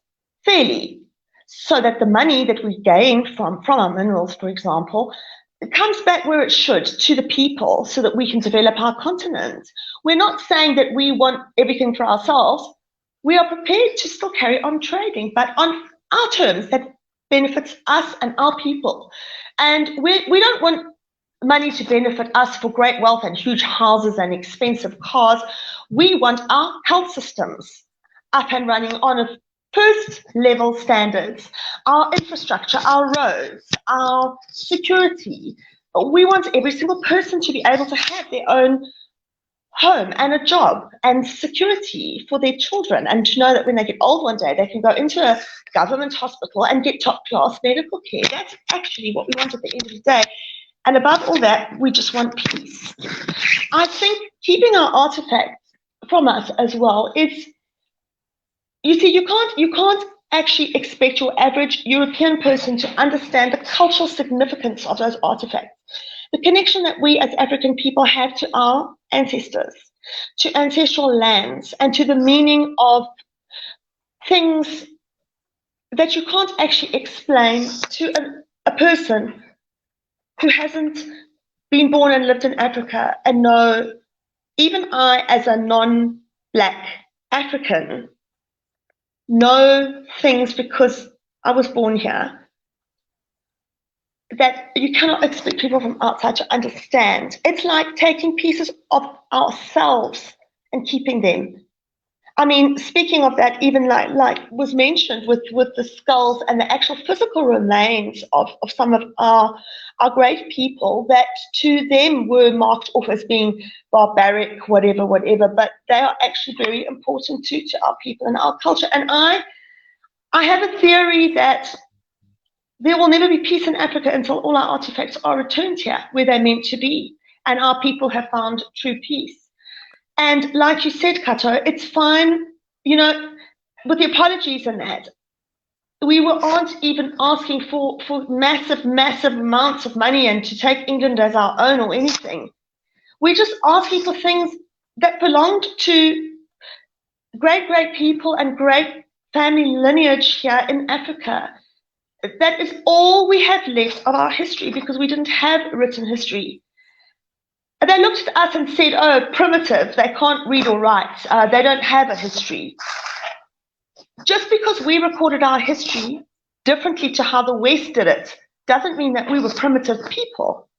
fairly, so that the money that we gain from our minerals, for example, it comes back where it should, to the people, so that we can develop our continent. We're not saying that we want everything for ourselves. We are prepared to still carry on trading, but on our terms that benefits us and our people. And we don't want money to benefit us for great wealth and huge houses and expensive cars. We want our health systems up and running on a first level standards, our infrastructure, our roads, our security. We want every single person to be able to have their own home and a job and security for their children, and to know that when they get old one day, they can go into a government hospital and get top class medical care. That's actually what we want at the end of the day. And above all that, we just want peace. I think keeping our artifacts from us as well is, you see, you can't actually expect your average European person to understand the cultural significance of those artifacts. The connection that we as African people have to our ancestors, to ancestral lands, and to the meaning of things that you can't actually explain to a person who hasn't been born and lived in Africa and know, even I as a non-Black African, know things because I was born here that you cannot expect people from outside to understand. It's like taking pieces of ourselves and keeping them. I mean, speaking of that, even like was mentioned with the skulls and the actual physical remains of some of our great people that to them were marked off as being barbaric, whatever, but they are actually very important to our people and our culture. And I have a theory that there will never be peace in Africa until all our artifacts are returned here where they're meant to be and our people have found true peace. And like you said, Kato, it's fine, you know, with the apologies and that. We aren't even asking for massive amounts of money and to take England as our own or anything. We're just asking for things that belonged to great people and great family lineage here in Africa. That is all we have left of our history because we didn't have written history. They looked at us and said, oh, primitive, they can't read or write, they don't have a history. Just because we recorded our history differently to how the West did it doesn't mean that we were primitive people.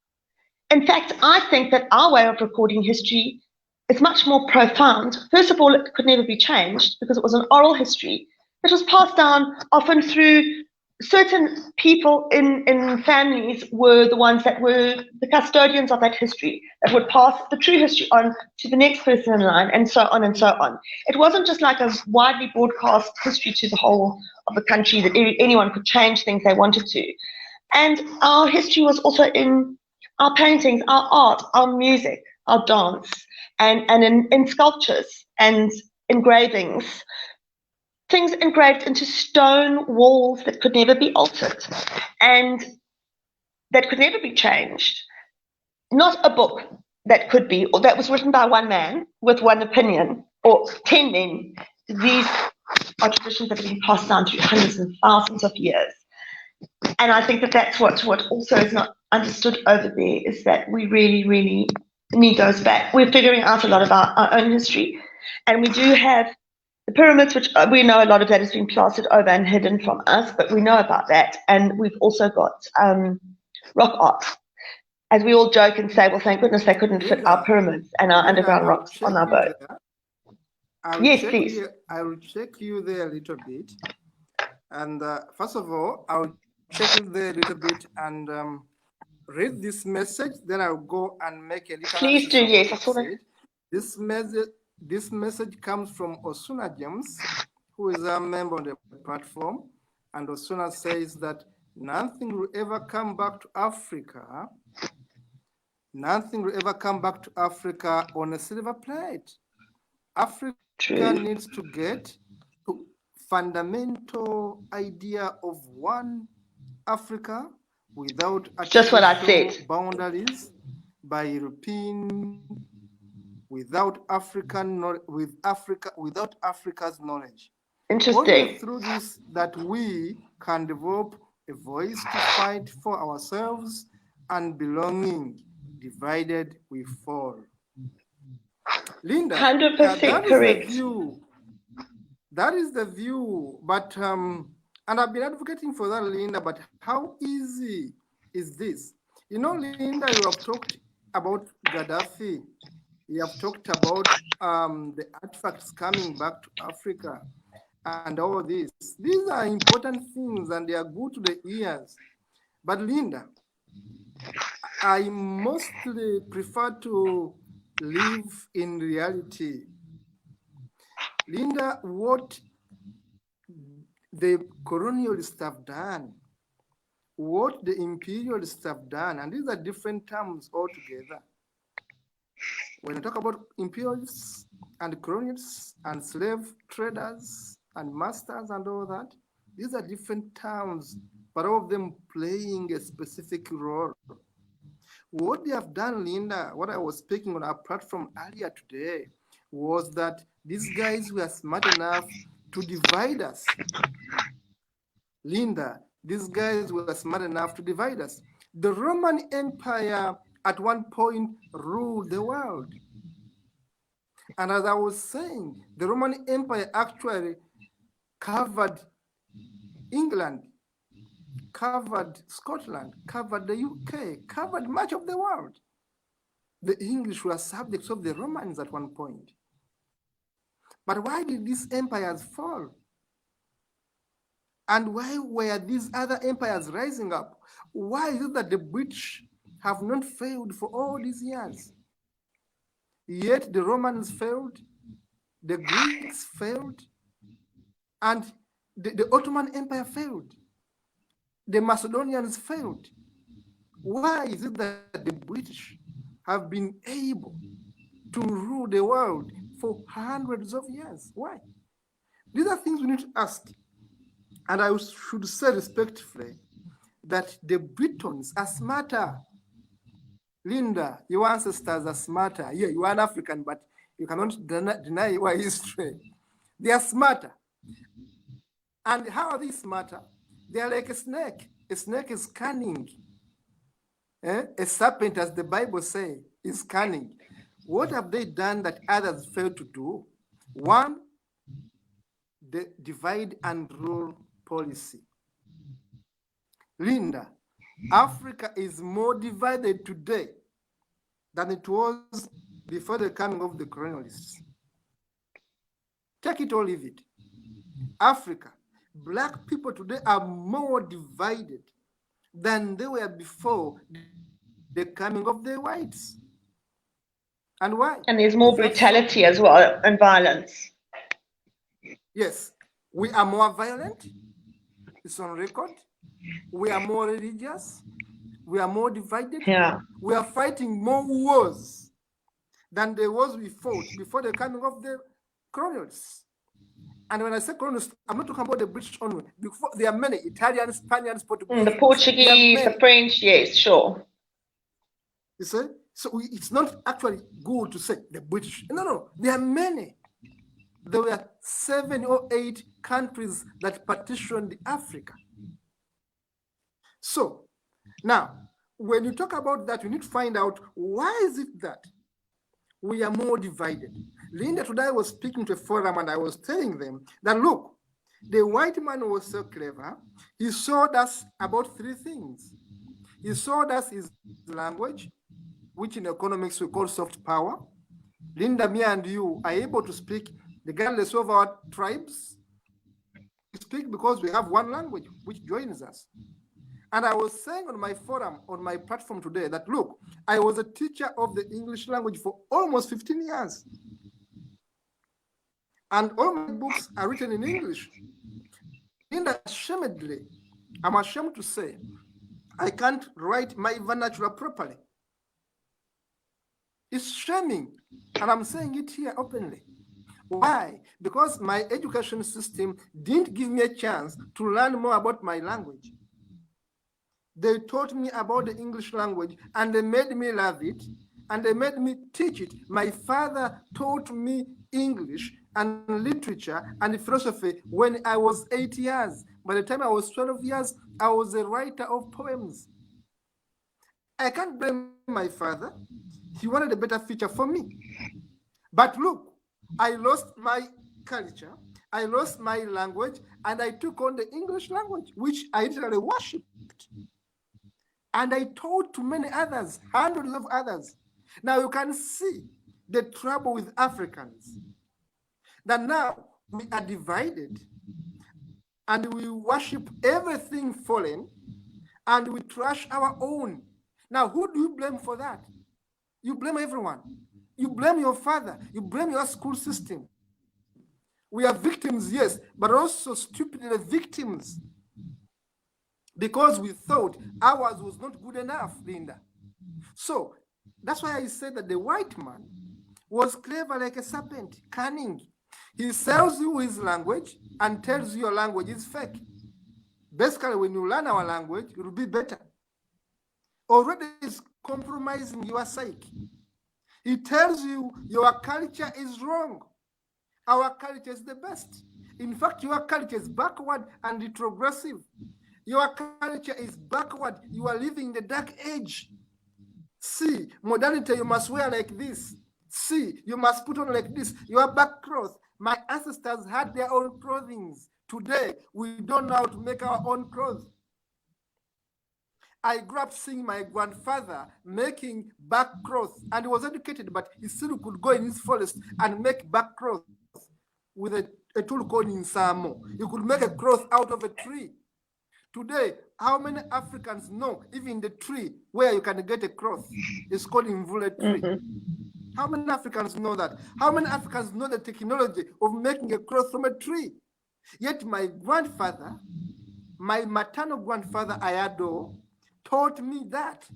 In fact, I think that our way of recording history is much more profound. First of all, it could never be changed because it was an oral history. It was passed down often through certain people in families were the ones that were the custodians of that history, that would pass the true history on to the next person in line, and so on and so on. It wasn't just like a widely broadcast history to the whole of the country that anyone could change things they wanted to. And our history was also in our paintings, our art, our music, our dance, and in sculptures and engravings. Things engraved into stone walls that could never be altered and that could never be changed. Not a book that could be, or that was written by one man with one opinion, or 10 men. These are traditions that have been passed down through hundreds and thousands of years. And I think that that's what also is not understood over there, is that we really, really need those back. We're figuring out a lot of our own history. And we do have the pyramids, which we know a lot of that has been plastered over and hidden from us, but we know about that. And we've also got rock art. As we all joke and say, well, thank goodness they couldn't fit our pyramids and our underground rocks on our boat. Yes, please. I will check you there a little bit. And first of all, I'll check you there a little bit and read this message. Then I'll go and make a little. Please do, yes. I saw that. This message comes from Osuna James, who is a member on the platform. And Osuna says that nothing will ever come back to Africa. Nothing will ever come back to Africa on a silver plate. Africa needs to get to fundamental idea of one Africa without just what I said. Boundaries by European, without Africa's knowledge. Interesting. Only through this that we can develop a voice to fight for ourselves and belonging. Divided we fall. Linda, 100% correct. That is the view. But and I've been advocating for that, Linda. But how easy is this? You know, Linda, you have talked about Gaddafi. You have talked about the artifacts coming back to Africa and all this. These are important things and they are good to the ears. But Linda, I mostly prefer to live in reality. Linda, what the colonialists have done, what the imperialists have done, and these are different terms altogether. When I talk about imperialists and colonialists and slave traders and masters and all that, these are different terms, but all of them playing a specific role. What they have done, Linda, what I was speaking on our platform earlier today, was that these guys were smart enough to divide us. Linda, these guys were smart enough to divide us. The Roman Empire at one point ruled the world. And as I was saying, the Roman Empire actually covered England, covered Scotland, covered the UK, covered much of the world. The English were subjects of the Romans at one point. But why did these empires fall? And why were these other empires rising up? Why is it that the British have not failed for all these years? Yet the Romans failed, the Greeks failed, and the Ottoman Empire failed. The Macedonians failed. Why is it that the British have been able to rule the world for hundreds of years? Why? These are things we need to ask. And I should say respectfully that the Britons are smarter. Linda, your ancestors are smarter. Yeah, you are an African, but you cannot deny your history. They are smarter. And how are they smarter? They are like a snake. A snake is cunning. A serpent, as the Bible says, is cunning. What have they done that others failed to do? One, the divide and rule policy. Linda, Africa is more divided today than it was before the coming of the colonialists. Take it or leave it. Africa, Black people today are more divided than they were before the coming of the whites. And why? And there's more brutality as well and violence. Yes, we are more violent. It's on record. We are more religious. We are more divided. Yeah. We are fighting more wars than the wars we fought before the coming of the colonialists. And when I say colonialists, I'm not talking about the British only. Before, there are many Italians, Spaniards, Portuguese. The Portuguese, the French, yes, sure. You see? So it's not actually good to say the British. No. There are many. There were 7 or 8 countries that partitioned Africa. So now, when you talk about that, you need to find out why is it that we are more divided. Linda today was speaking to a forum and I was telling them that, look, the white man was so clever. He showed us about 3 things. He showed us his language, which in economics we call soft power. Linda, me and you are able to speak regardless of our tribes. We speak because we have one language which joins us. And I was saying on my forum, on my platform today that, look, I was a teacher of the English language for almost 15 years. And all my books are written in English. Linda, ashamedly, I'm ashamed to say, I can't write my vernacular properly. It's shaming, and I'm saying it here openly. Why? Because my education system didn't give me a chance to learn more about my language. They taught me about the English language, and they made me love it, and they made me teach it. My father taught me English and literature and philosophy when I was 8 years. By the time I was 12 years, I was a writer of poems. I can't blame my father. He wanted a better future for me. But look, I lost my culture, I lost my language, and I took on the English language, which I literally worshipped. And I taught to many others, hundreds of others. Now you can see the trouble with Africans. That now we are divided and we worship everything foreign and we trash our own. Now, who do you blame for that? You blame everyone. You blame your father. You blame your school system. We are victims, yes, but also stupidly victims. Because we thought ours was not good enough, Linda. So that's why I said that the white man was clever like a serpent, cunning. He sells you his language and tells you your language is fake. Basically, when you learn our language, it will be better. Already is compromising your psyche. He tells you your culture is wrong. Our culture is the best. In fact, your culture is backward and retrogressive. Your culture is backward. You are living in the dark age. See, modernity, you must wear like this. See, you must put on like this. Your back cloth. My ancestors had their own clothing. Today, we don't know how to make our own clothes. I grew up seeing my grandfather making back cloth, and he was educated, but he still could go in his forest and make back cloth with a tool called insamo. You could make a cloth out of a tree. Today, how many Africans know even the tree where you can get a cloth is called invule tree? How many Africans know that? How many Africans know the technology of making a cloth from a tree? Yet my grandfather, my maternal grandfather Ayado, taught me that.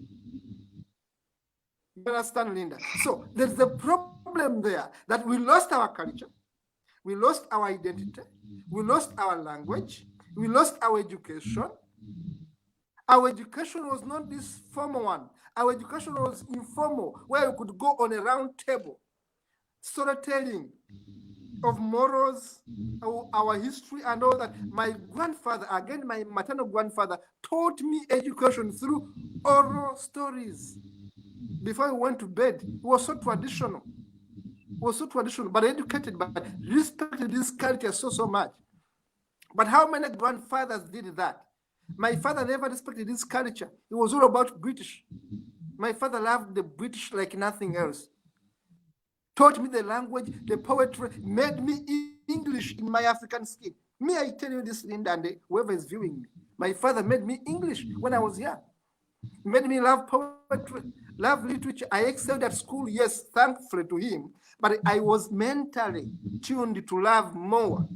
You understand, Linda? So there's a problem there that we lost our culture, we lost our identity, we lost our language, we lost our education. Our education was not this formal one. Our education was informal, where you could go on a round table, storytelling of morals, our history, and all that. My grandfather, again, my maternal grandfather, taught me education through oral stories. Before he went to bed, he was so traditional. But educated, but respected this culture so much. But how many grandfathers did that? My father never respected this culture. It was all about British. My father loved the British like nothing else. Taught me the language, the poetry, made me English in my African skin. Me, I tell you this, Linda, and whoever is viewing me. My father made me English when I was young. He made me love poetry, love literature. I excelled at school, yes, thankfully to him, but I was mentally tuned to love more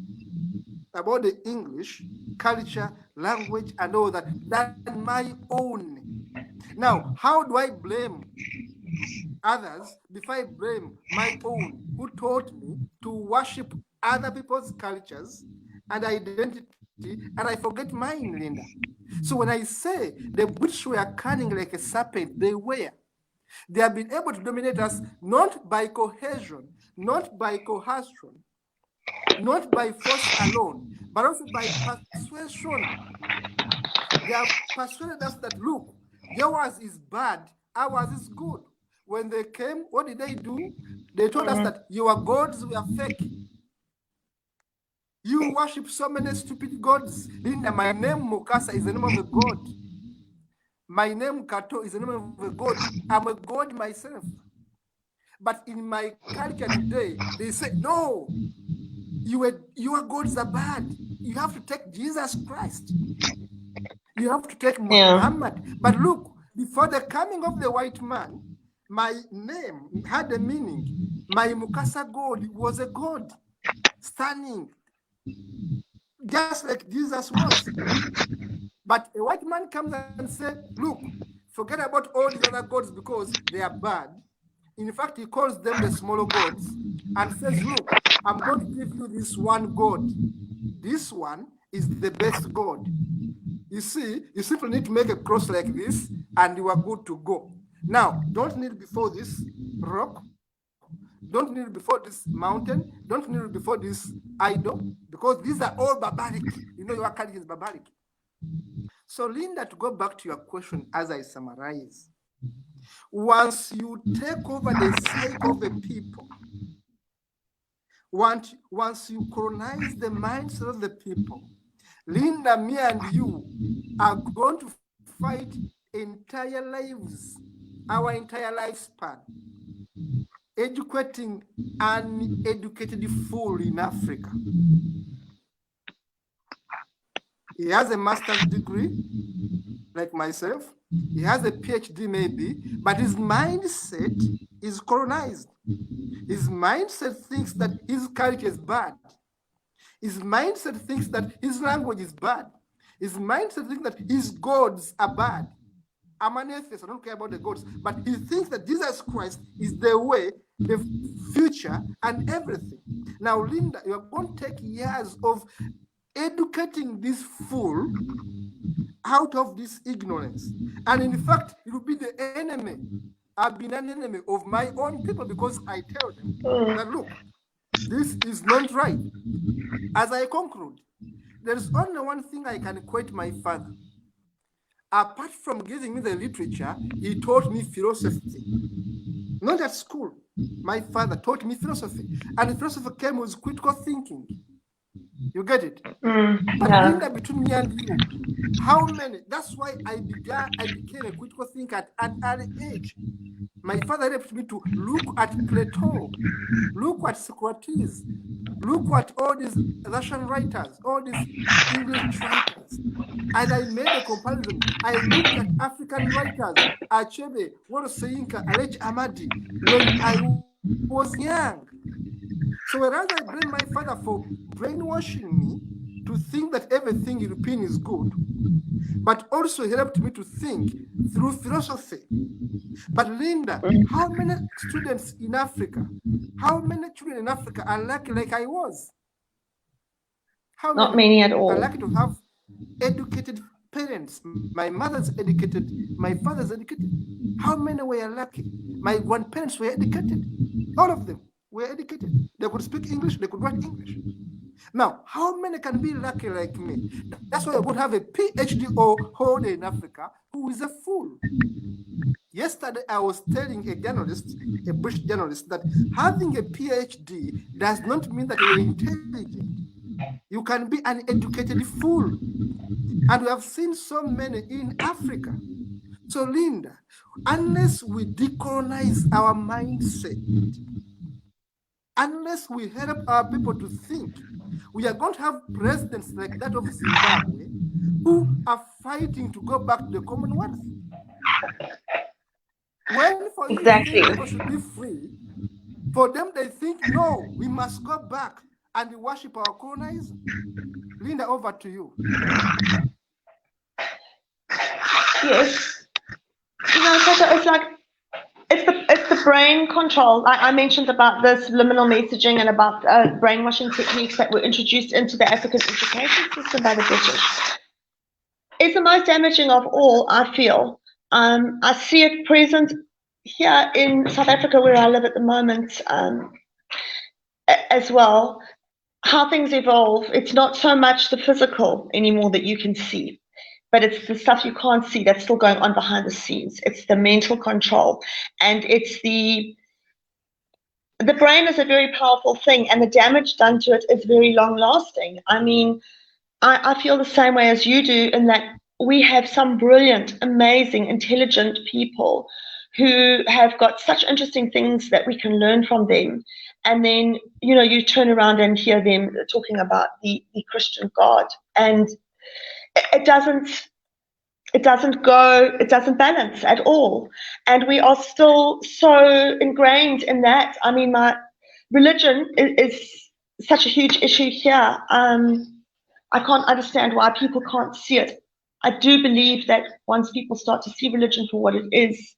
about the English culture, language, and all that than my own. Now, how do I blame others before I blame my own, who taught me to worship other people's cultures and identity, and I forget mine, Linda? So when I say the British were cunning like a serpent, they were. They have been able to dominate us not by cohesion, not by coercion, not by force alone, but also by persuasion. They have persuaded us that, look, yours is bad, ours is good. When they came, what did they do? They told us that your gods were fake. You worship so many stupid gods. Linda, my name Mukasa is the name of a god. My name Kato is the name of a god. I'm a god myself. But in my culture today, they say, no, your gods are bad. You have to take Jesus Christ. You have to take Muhammad. But look, before the coming of the white man, my name had a meaning. My Mukasa god was a god, standing, just like Jesus was. But a white man comes and says, look, forget about all the other gods because they are bad. In fact, he calls them the smaller gods and says, look, I'm going to give you this one god. This one is the best god. You see, you simply need to make a cross like this and you are good to go. Now, don't kneel before this rock. Don't kneel before this mountain. Don't kneel before this idol, because these are all barbaric. You know, your culture is barbaric. So, Linda, to go back to your question as I summarize, once you take over the psyche of a people, once you colonize the minds of the people, Linda, me and you are going to fight entire lives, our entire lifespan, educating an uneducated fool in Africa. He has a master's degree, like myself. He has a PhD maybe, but his mindset is colonized. His mindset thinks that his culture is bad. His mindset thinks that his language is bad. His mindset thinks that his gods are bad. I'm an atheist, I don't care about the gods, but he thinks that Jesus Christ is the way, the future, and everything. Now, Linda, you're going to take years of educating this fool out of this ignorance. And in fact, it will be the enemy. I've been an enemy of my own people because I tell them that, look, This is not right. As I conclude, there is only one thing I can quote my father. Apart from giving me the literature, he taught me philosophy. Not at school. My father taught me philosophy. And philosophy came with critical thinking. You get it? But Linda, between me and you, how many? That's why I became a critical thinker at an early age. My father helped me to look at Plato, look at Socrates, look at all these Russian writers, all these English writers. And I made a comparison. I looked at African writers, Achebe, Wolosoyinka, Alech Amadi, when I was young. So whereas I blame my father for brainwashing me to think that everything European is good, but also he helped me to think through philosophy. But Linda, how many students in Africa, how many children in Africa are lucky like I was? How Not many at all. Are lucky to have educated parents. My mother's educated, my father's educated. How many were lucky? My grandparents were educated. All of them were educated. They could speak English, they could write English. Now, how many can be lucky like me? That's why I would have a PhD holder in Africa who is a fool. Yesterday, I was telling a journalist, a British journalist, that having a PhD does not mean that you're intelligent. You can be an educated fool. And we have seen so many in Africa. So, Linda, unless we decolonize our mindset, unless we help our people to think, we are going to have presidents like that of Zimbabwe who are fighting to go back to the Commonwealth. When for exactly. You people should be free, for them they think, no, we must go back and worship our colonizer. Linda, over to you. Yes. You know, it's like, it's the brain control. I mentioned about the subliminal messaging and about brainwashing techniques that were introduced into the African education system by the British. It's the most damaging of all, I feel. I see it present here in South Africa, where I live at the moment, as well. How things evolve. It's not so much the physical anymore that you can see, but it's the stuff you can't see that's still going on behind the scenes. It's the mental control, and it's the brain is a very powerful thing, and the damage done to it is very long lasting. I mean, I feel the same way as you do, in that we have some brilliant, amazing, intelligent people who have got such interesting things that we can learn from them. And then, you know, you turn around and hear them talking about the Christian God, and it doesn't balance at all. And we are still so ingrained in that. I mean, my religion is such a huge issue here. I can't understand why people can't see it. I do believe that once people start to see religion for what it is,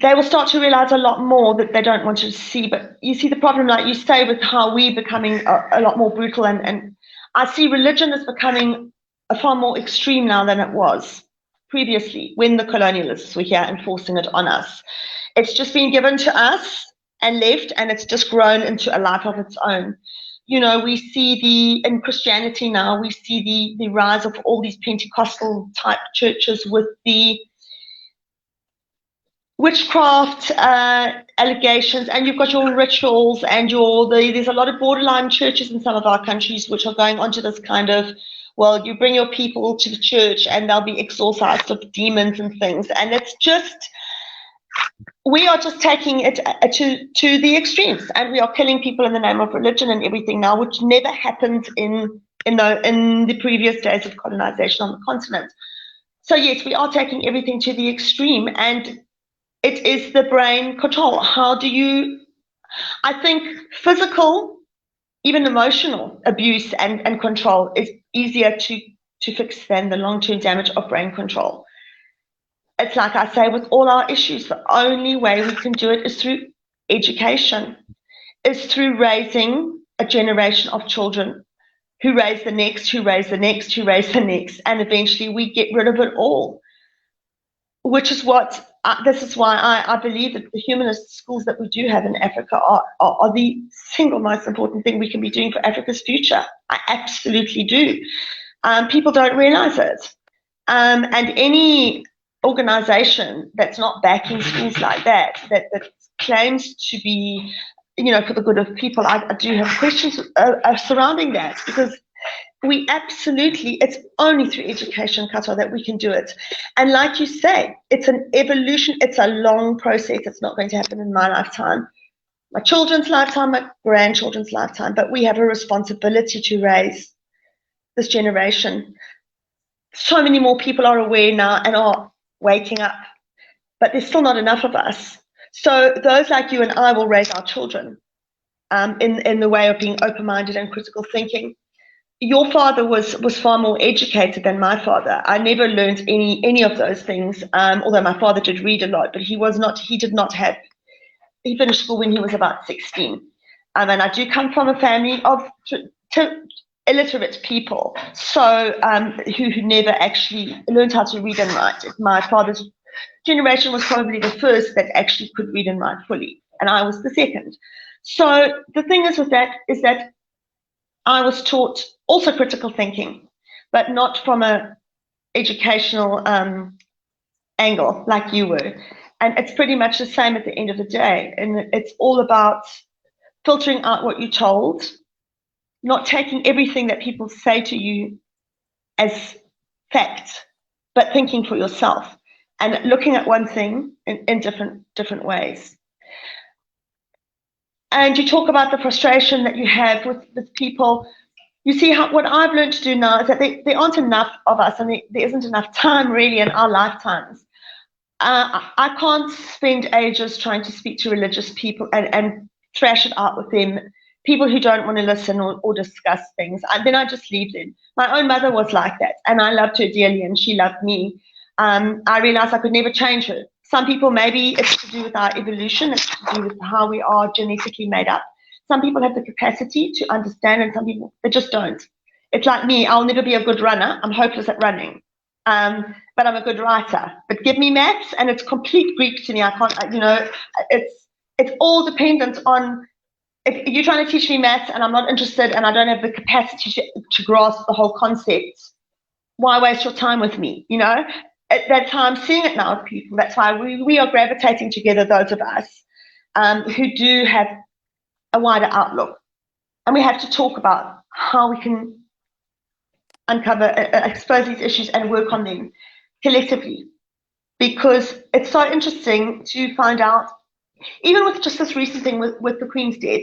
they will start to realize a lot more that they don't want to see. But you see the problem, like you say, with how we're becoming a lot more brutal. And I see religion as becoming far more extreme now than it was previously when the colonialists were here enforcing it on us. It's just been given to us and left, and it's just grown into a life of its own. You know, we see in Christianity now, we see the rise of all these Pentecostal type churches with the witchcraft allegations, and you've got your rituals, and there's a lot of borderline churches in some of our countries which are going onto this kind of, well, you bring your people to the church and they'll be exorcised of demons and things. And it's just, we are just taking it to the extremes, and we are killing people in the name of religion and everything now, which never happened in the previous days of colonization on the continent. So yes, we are taking everything to the extreme, and it is the brain control. I think physical, even emotional abuse and control is easier to fix than the long-term damage of brain control. It's like I say with all our issues, the only way we can do it is through education, is through raising a generation of children who raise the next, who raise the next, who raise the next, and eventually we get rid of it all, which is what this is why I believe that the humanist schools that we do have in Africa are the single most important thing we can be doing for Africa's future. I absolutely do. People don't realize it. And any organization that's not backing schools like that claims to be, for the good of people, I do have questions surrounding that, because we absolutely, it's only through education, Katwa, that we can do it. And like you say, it's an evolution, it's a long process. It's not going to happen in my lifetime, my children's lifetime, my grandchildren's lifetime, but we have a responsibility to raise this generation. So many more people are aware now and are waking up, but there's still not enough of us. So those like you and I will raise our children in the way of being open-minded and critical thinking. Your father was far more educated than my father. I never learned any of those things, although my father did read a lot, but he finished school when he was about 16. And I do come from a family of illiterate people, so who never actually learned how to read and write. My father's generation was probably the first that actually could read and write fully, and I was the second. So the thing is with that is that I was taught also critical thinking, but not from a educational angle like you were. And it's pretty much the same at the end of the day. And it's all about filtering out what you're told, not taking everything that people say to you as fact, but thinking for yourself and looking at one thing in different ways. And you talk about the frustration that you have with people. You see what I've learned to do now is that there aren't enough of us, and there isn't enough time really in our lifetimes. I can't spend ages trying to speak to religious people and thrash it out with them, people who don't want to listen or discuss things. Then I just leave them. My own mother was like that, and I loved her dearly, and she loved me. I realized I could never change her. Some people, maybe it's to do with our evolution, it's to do with how we are genetically made up. Some people have the capacity to understand, and some people, they just don't. It's like me, I'll never be a good runner. I'm hopeless at running. But I'm a good writer. But give me maths, and it's complete Greek to me. I can't, it's all dependent on, if you're trying to teach me maths and I'm not interested and I don't have the capacity to grasp the whole concept, why waste your time with me, That's how I'm seeing it now with people. That's why we are gravitating together, those of us who do have a wider outlook. And we have to talk about how we can uncover, expose these issues and work on them collectively. Because it's so interesting to find out, even with just this recent thing with the Queen's death,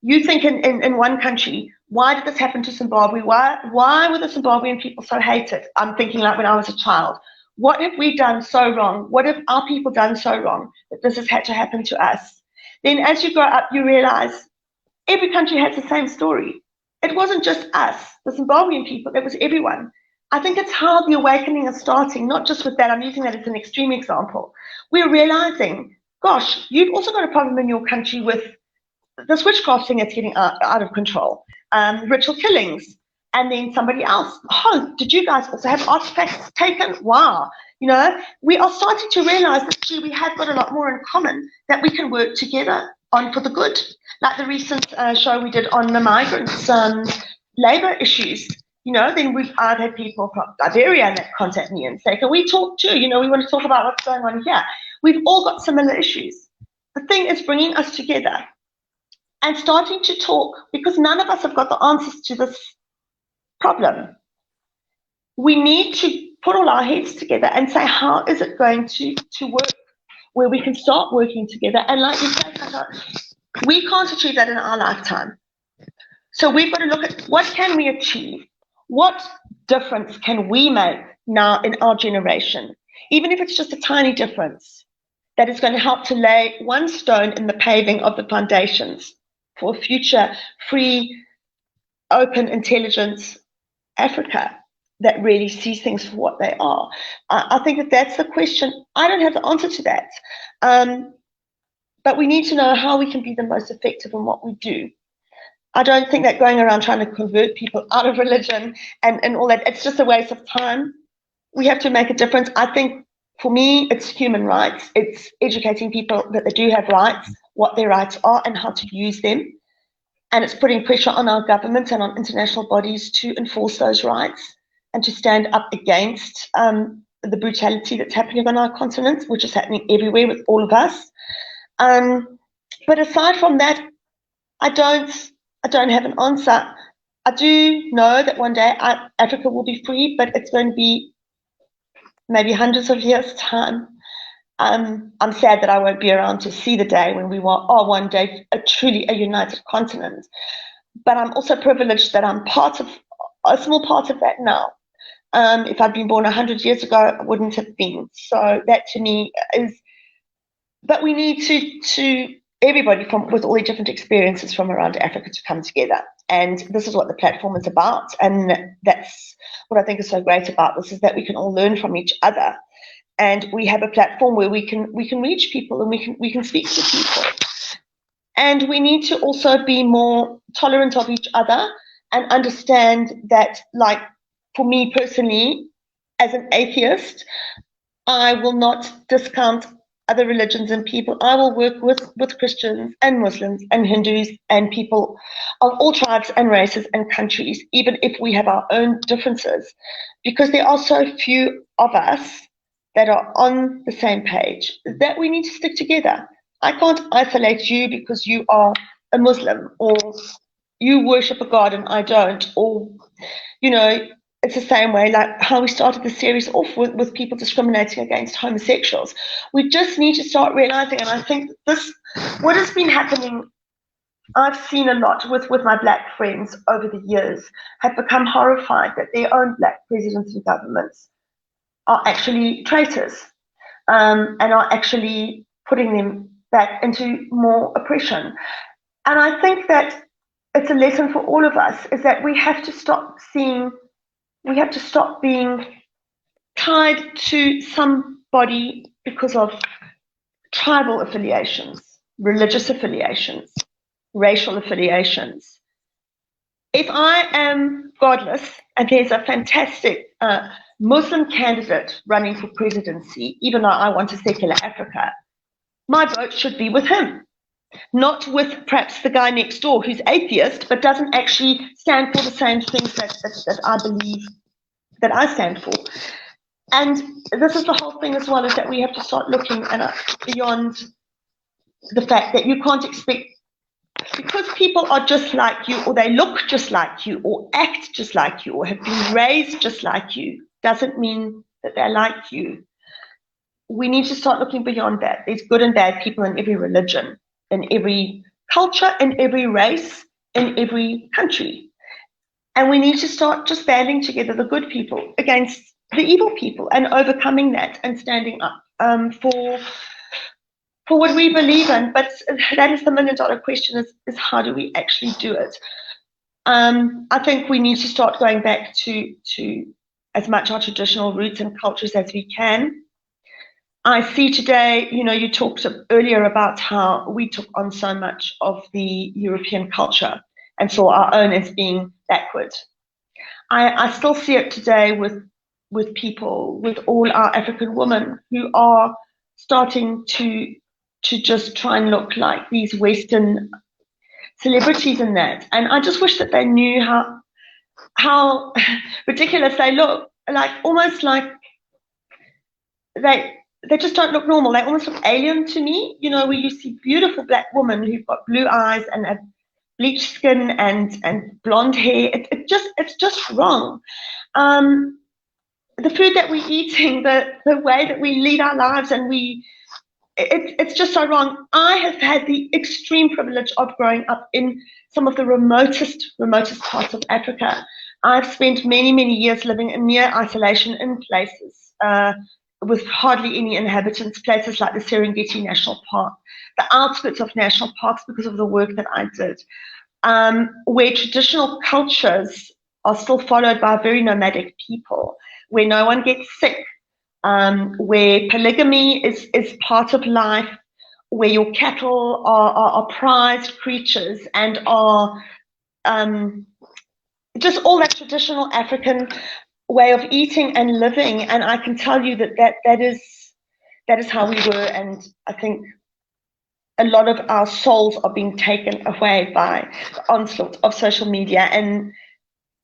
you think in one country, why did this happen to Zimbabwe? Why were the Zimbabwean people so hated? I'm thinking like when I was a child. What have we done so wrong? What have our people done so wrong that this has had to happen to us? Then as you grow up, you realize every country has the same story. It wasn't just us, the Zimbabwean people, it was everyone. I think it's how the awakening is starting, not just with that. I'm using that as an extreme example. We're realizing, gosh, you've also got a problem in your country with this witchcraft thing that's getting out of control, ritual killings. And then somebody else, oh, did you guys also have artifacts taken? Wow. We are starting to realize that, gee, we have got a lot more in common that we can work together on for the good. Like the recent show we did on the migrants' labor issues. Then I've had people from Liberia that contact me and say, can we talk too? We want to talk about what's going on here. We've all got similar issues. The thing is bringing us together and starting to talk, because none of us have got the answers to this problem. We need to put all our heads together and say, how is it going to work, where we can start working together? And like you said, we can't achieve that in our lifetime. So we've got to look at what can we achieve? What difference can we make now in our generation? Even if it's just a tiny difference that is going to help to lay one stone in the paving of the foundations for a future free, open, intelligent Africa that really sees things for what they are. I think that's the question. I don't have the answer to that. But we need to know how we can be the most effective in what we do. I don't think that going around trying to convert people out of religion and all that, it's just a waste of time. We have to make a difference. I think For me, it's human rights. It's educating people that they do have rights, what their rights are, and how to use them. And it's putting pressure on our governments and on international bodies to enforce those rights and to stand up against the brutality that's happening on our continent, which is happening everywhere with all of us. But aside from that, I don't have an answer. I do know that one day Africa will be free, but it's going to be maybe hundreds of years' time. I'm sad that I won't be around to see the day when we are one day truly a united continent. But I'm also privileged that I'm a small part of that now. If I'd been born 100 years ago, I wouldn't have been. So that to me is, but we need to everybody with all the different experiences from around Africa to come together. And this is what the platform is about. And that's what I think is so great about this, is that we can all learn from each other. And we have a platform where we can reach people and we can speak to people. And we need to also be more tolerant of each other and understand that, like, for me personally, as an atheist, I will not discount other religions and people. I will work with Christians and Muslims and Hindus and people of all tribes and races and countries, even if we have our own differences, because there are so few of us that are on the same page that we need to stick together. I can't isolate you because you are a Muslim or you worship a God and I don't, or, you know, it's the same way like how we started the series off with people discriminating against homosexuals. We just need to start realizing, and I think what has been happening, I've seen a lot with my black friends over the years, have become horrified that their own black presidents and governments are actually traitors, and are actually putting them back into more oppression. And I think that it's a lesson for all of us, is that we have to stop being tied to somebody because of tribal affiliations, religious affiliations, racial affiliations. If I am godless and there's a fantastic Muslim candidate running for presidency, even though I want a secular Africa, my vote should be with him, not with perhaps the guy next door who's atheist but doesn't actually stand for the same things that I believe that I stand for. And this is the whole thing as well, is that we have to start looking beyond the fact that you can't expect, because people are just like you, or they look just like you, or act just like you, or have been raised just like you, doesn't mean that they're like you. We need to start looking beyond that. There's good and bad people in every religion, in every culture, in every race, in every country. And we need to start just banding together the good people against the evil people and overcoming that and standing up for what we believe in. But that is the million-dollar question, is how do we actually do it? I think we need to start going back to as much our traditional roots and cultures as we can. I see today, you talked earlier about how we took on so much of the European culture and saw our own as being backward. I still see it today with people, with all our African women who are starting to just try and look like these Western celebrities and that. And I just wish that they knew how ridiculous they look, like almost like they just don't look normal. They almost look alien to me, where you see beautiful black women who've got blue eyes and have bleached skin and blonde hair. It's just wrong. The food that we're eating, the way that we lead our lives, and it's just so wrong. I have had the extreme privilege of growing up in some of the remotest parts of Africa. I've spent many, many years living in near isolation in places with hardly any inhabitants, places like the Serengeti National Park, the outskirts of national parks, because of the work that I did, where traditional cultures are still followed by very nomadic people, where no one gets sick, where polygamy is part of life, where your cattle are prized creatures and are just all that traditional African way of eating and living. And I can tell you that is that is how we were, and I think a lot of our souls are being taken away by the onslaught of social media, and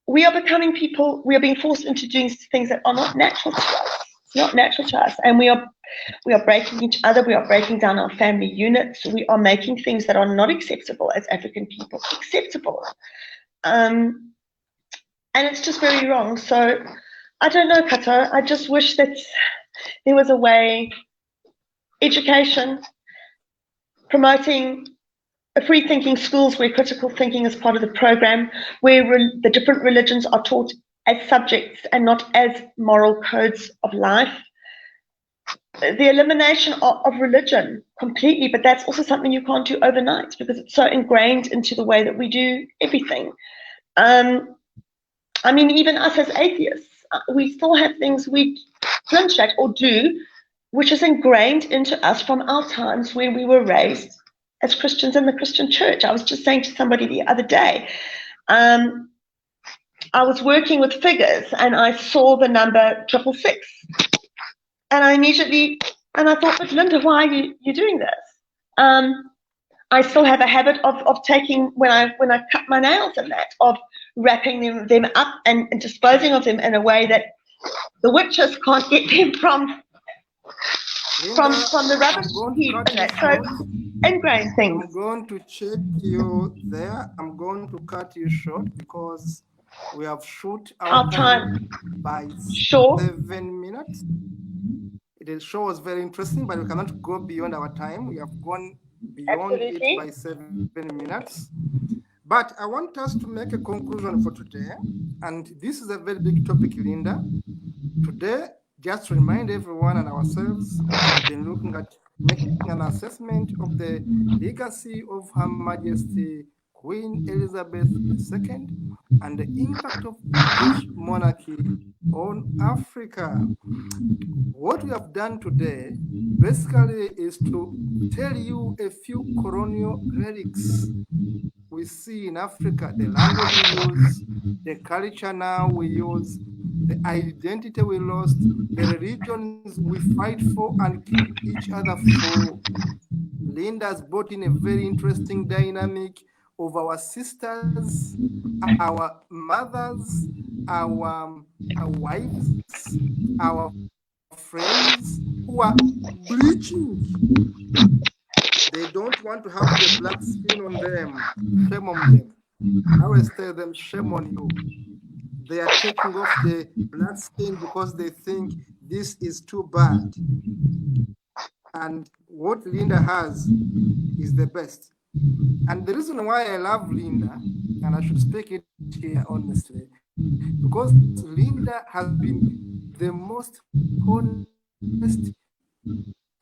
we are becoming people. We are being forced into doing things that are not natural to us. It's not natural to us, and we are breaking each other. We are breaking down our family units. We are making things that are not acceptable as African people acceptable, and it's just very wrong. So I don't know, Kato. I just wish that there was a way, education, promoting free thinking schools where critical thinking is part of the program, where the different religions are taught as subjects and not as moral codes of life. The elimination of religion completely, but that's also something you can't do overnight because it's so ingrained into the way that we do everything. I mean, even us as atheists, we still have things we flinch at or do, which is ingrained into us from our times where we were raised as Christians in the Christian church. I was just saying to somebody the other day, I was working with figures and I saw the number 666. And I immediately, and I thought, but Linda, why are you doing this? I still have a habit of taking, when I cut my nails and that, of wrapping them up and disposing of them in a way that the witches can't get them from the rubbish heap and that. So ingrained things. I'm going to check you there. I'm going to cut you short because we have shot our time by 7 minutes. The show was very interesting, but we cannot go beyond our time. We have gone beyond it by 7 minutes. But I want us to make a conclusion for today. And this is a very big topic, Linda. Today, just to remind everyone and ourselves, we've been looking at making an assessment of the legacy of Her Majesty Queen Elizabeth II and the impact of British monarchy on Africa. What we have done today basically is to tell you a few colonial relics we see in Africa, the language we use, the culture now we use, the identity we lost, the religions we fight for and kill each other for. Linda's brought in a very interesting dynamic of our sisters, our mothers, our wives, our friends who are bleaching. They don't want to have the black skin on them. Shame on them. I always tell them, shame on you. They are taking off the black skin because they think this is too bad. And what Linda has is the best. And the reason why I love Linda, and I should speak it here honestly, because Linda has been the most honest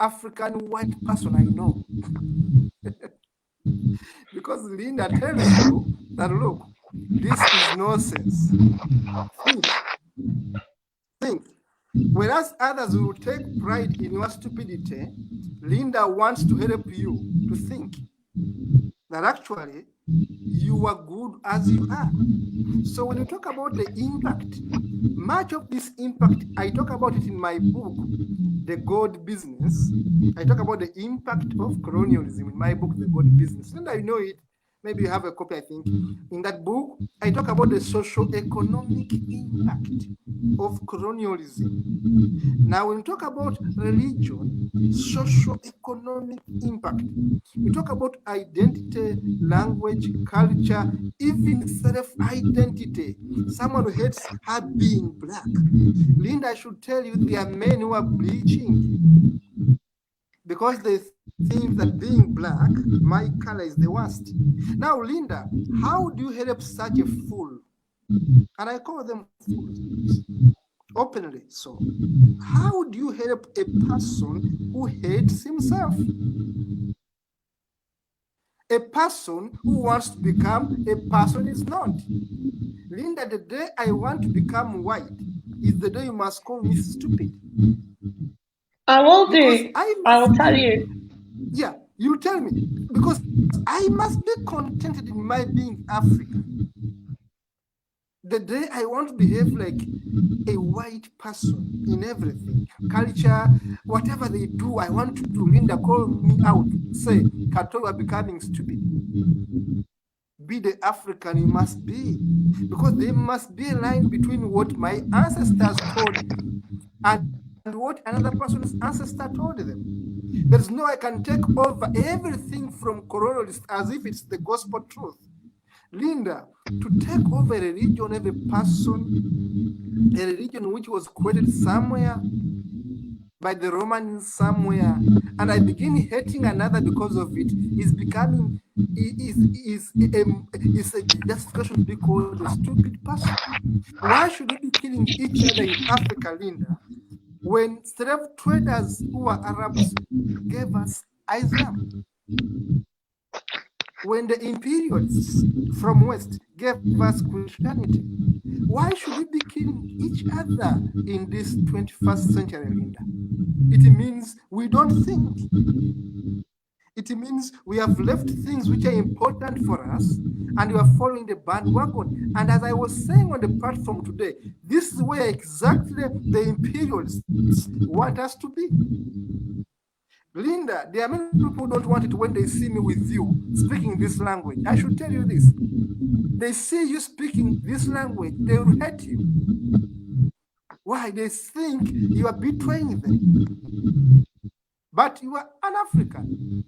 African white person I know. Because Linda tells you that, look, this is nonsense. Think. Whereas others will take pride in your stupidity, Linda wants to help you to think that actually you are good as you are. So when you talk about the impact, much of this impact, I talk about it in my book, The God Business. I talk about the impact of colonialism in my book, The God Business. And I know it. Maybe you have a copy, I think. In that book, I talk about the socio-economic impact of colonialism. Now, when we talk about religion, socio-economic impact, we talk about identity, language, culture, even self-identity. Someone who hates her being black. Linda, I should tell you, there are men who are bleaching because they think that being black, my color is the worst. Now, Linda, how do you help such a fool? And I call them fools, openly so. How do you help a person who hates himself? A person who wants to become a person is not. Linda, the day I want to become white is the day you must call me stupid. I will do. I will tell you. Yeah, you tell me. Because I must be contented in my being African. The day I want to behave like a white person in everything, culture, whatever they do, I want to Linda call me out, say, Kato, you are becoming stupid. Be the African you must be, because there must be a line between what my ancestors told me and what another person's ancestor told them. There's no I can take over everything from colonialists as if it's the gospel truth. Linda, to take over a religion, every person, a religion which was created somewhere by the Romans somewhere, and I begin hating another because of it, is becoming is a justification to be called a stupid person. Why should we be killing each other in Africa, Linda, when slave traders who were Arabs gave us Islam? When the imperialists from West gave us Christianity? Why should we be killing each other in this 21st century, Linda? It means we don't think. It means we have left things which are important for us and we are following the bandwagon. And as I was saying on the platform today, this is where exactly the imperialists want us to be. Linda, there are many people who don't want it when they see me with you speaking this language. I should tell you this. They see you speaking this language, they will hate you. Why? They think you are betraying them. But you are an African.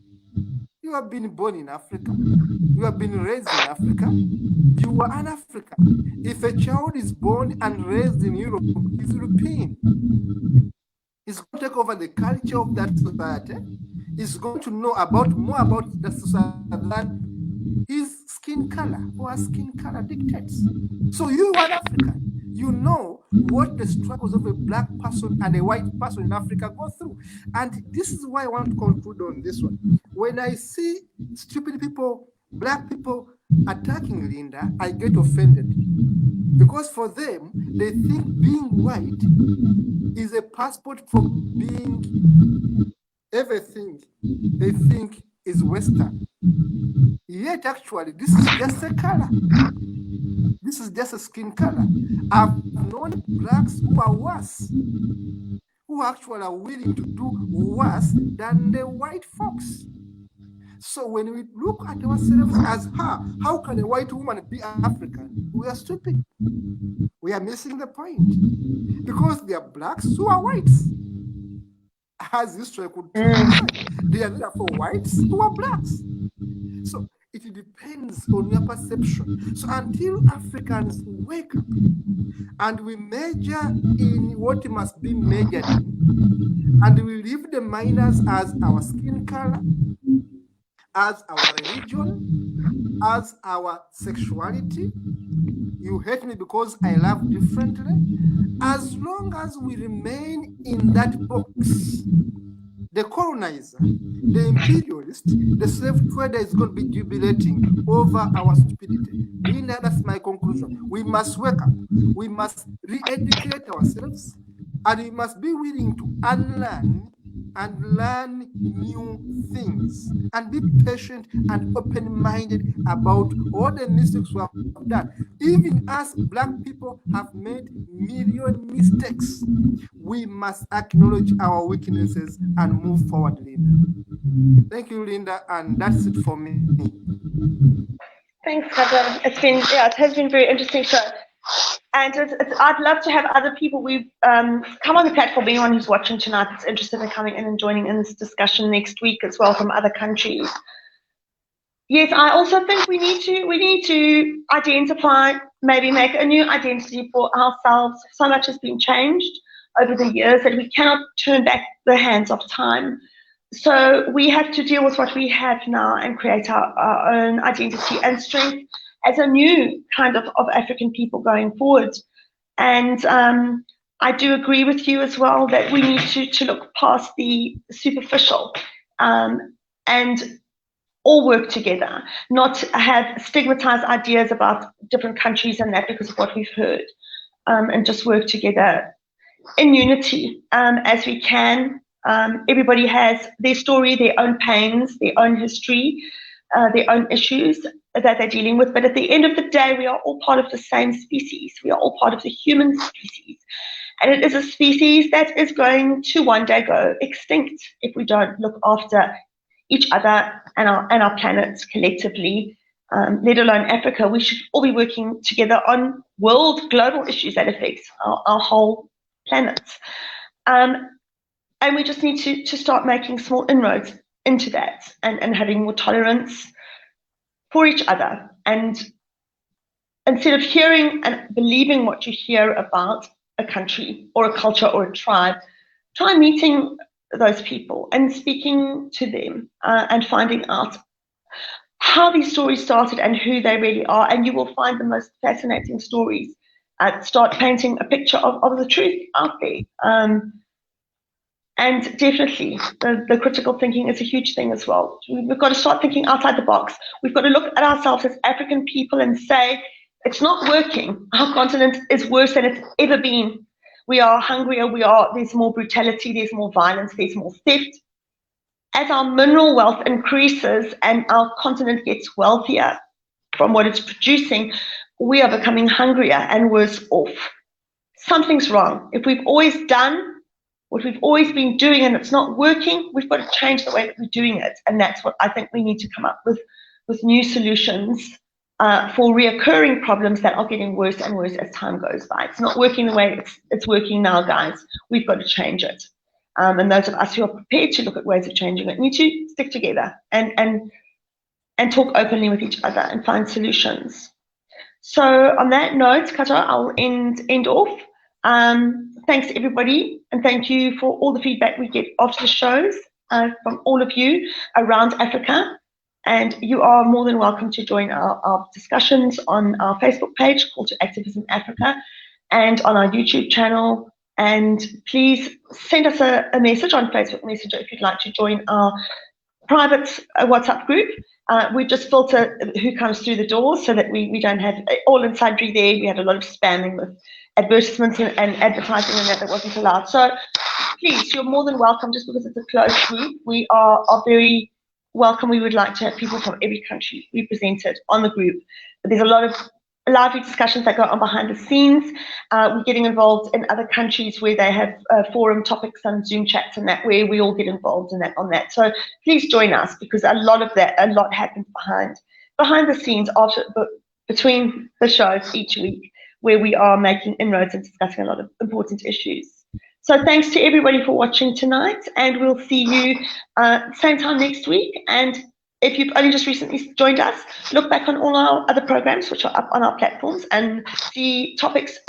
You have been born in Africa. You have been raised in Africa. You are an African. If a child is born and raised in Europe, he's European. He's going to take over the culture of that society. He's going to know more about the society than his skin color or skin color dictates. So you are African. You know what the struggles of a black person and a white person in Africa go through. And this is why I want to conclude on this one. When I see stupid people, black people attacking Linda, I get offended. Because for them, they think being white is a passport for being everything they think is Western. Yet actually, this is just a color. This is just a skin color. I've known blacks who are worse, who actually are willing to do worse than the white folks. So when we look at ourselves as how can a white woman be African? We are stupid. We are missing the point. Because there are blacks who are whites. As history could tell, they are therefore whites who are blacks. So it depends on your perception. So until Africans wake up and we major in what must be majored in, and we leave the minors as our skin color, as our religion, as our sexuality, you hate me because I love differently, as long as we remain in that box, the colonizer, the imperialist, the slave trader is going to be jubilating over our stupidity. That's my conclusion. We must wake up. We must re-educate ourselves, and we must be willing to unlearn and learn new things, and be patient and open-minded about all the mistakes we have done. Even us black people have made million mistakes. We must acknowledge our weaknesses and move forward, Linda. Thank you, Linda, and that's it for me. Thanks, Kata. It has been very interesting show. And I'd love to have other people. We've come on the platform, anyone who's watching tonight that's interested in coming in and joining in this discussion next week as well from other countries. Yes, I also think we need to identify, maybe make a new identity for ourselves. So much has been changed over the years that we cannot turn back the hands of time. So we have to deal with what we have now and create our own identity and strength as a new kind of African people going forward. And I do agree with you as well that we need to look past the superficial and all work together, not have stigmatized ideas about different countries and that because of what we've heard, and just work together in unity as we can. Everybody has their story, their own pains, their own history. their own issues that they're dealing with. But at the end of the day, we are all part of the same species. We are all part of the human species. And it is a species that is going to one day go extinct if we don't look after each other and our planet collectively, let alone Africa. We should all be working together on global issues that affect our whole planet. And we just need to start making small inroads into that and having more tolerance for each other. And instead of hearing and believing what you hear about a country or a culture or a tribe, try meeting those people and speaking to them and finding out how these stories started and who they really are. And you will find the most fascinating stories. Start painting a picture of the truth out there. And definitely, the critical thinking is a huge thing as well. We've got to start thinking outside the box. We've got to look at ourselves as African people and say, it's not working. Our continent is worse than it's ever been. We are hungrier. There's more brutality. There's more violence. There's more theft. As our mineral wealth increases and our continent gets wealthier from what it's producing, we are becoming hungrier and worse off. Something's wrong. If we've always done what we've always been doing and it's not working, we've got to change the way that we're doing it. And that's what I think we need to come up with new solutions for reoccurring problems that are getting worse and worse as time goes by. It's not working the way it's working now, guys. We've got to change it. And those of us who are prepared to look at ways of changing it need to stick together and talk openly with each other and find solutions. So on that note, Kata, I'll end off. Thanks everybody, and thank you for all the feedback we get after the shows from all of you around Africa. And you are more than welcome to join our discussions on our Facebook page, Call to Activism Africa, and on our YouTube channel. And please send us a message on Facebook Messenger if you'd like to join our private WhatsApp group. We just filter who comes through the door so that we don't have all and sundry there. We had a lot of spamming with advertisements and advertising and that wasn't allowed. So please, you're more than welcome. Just because it's a closed group, we are very welcome. We would like to have people from every country represented on the group. But there's a lot of lively discussions that go on behind the scenes. We're getting involved in other countries where they have forum topics and Zoom chats and that, where we all get involved in on that. So please join us, because a lot happens behind the scenes between the shows each week, where we are making inroads and discussing a lot of important issues. So thanks to everybody for watching tonight, and we'll see you same time next week. And if you've only just recently joined us, look back on all our other programs which are up on our platforms and see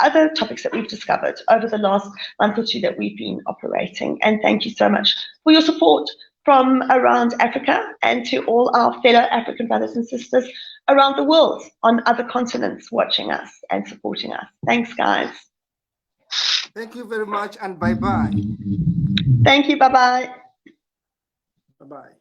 other topics that we've discovered over the last month or two that we've been operating. And thank you so much for your support from around Africa, and to all our fellow African brothers and sisters around the world on other continents watching us and supporting us. Thanks, guys. Thank you very much, and bye-bye. Thank you. Bye-bye. Bye-bye.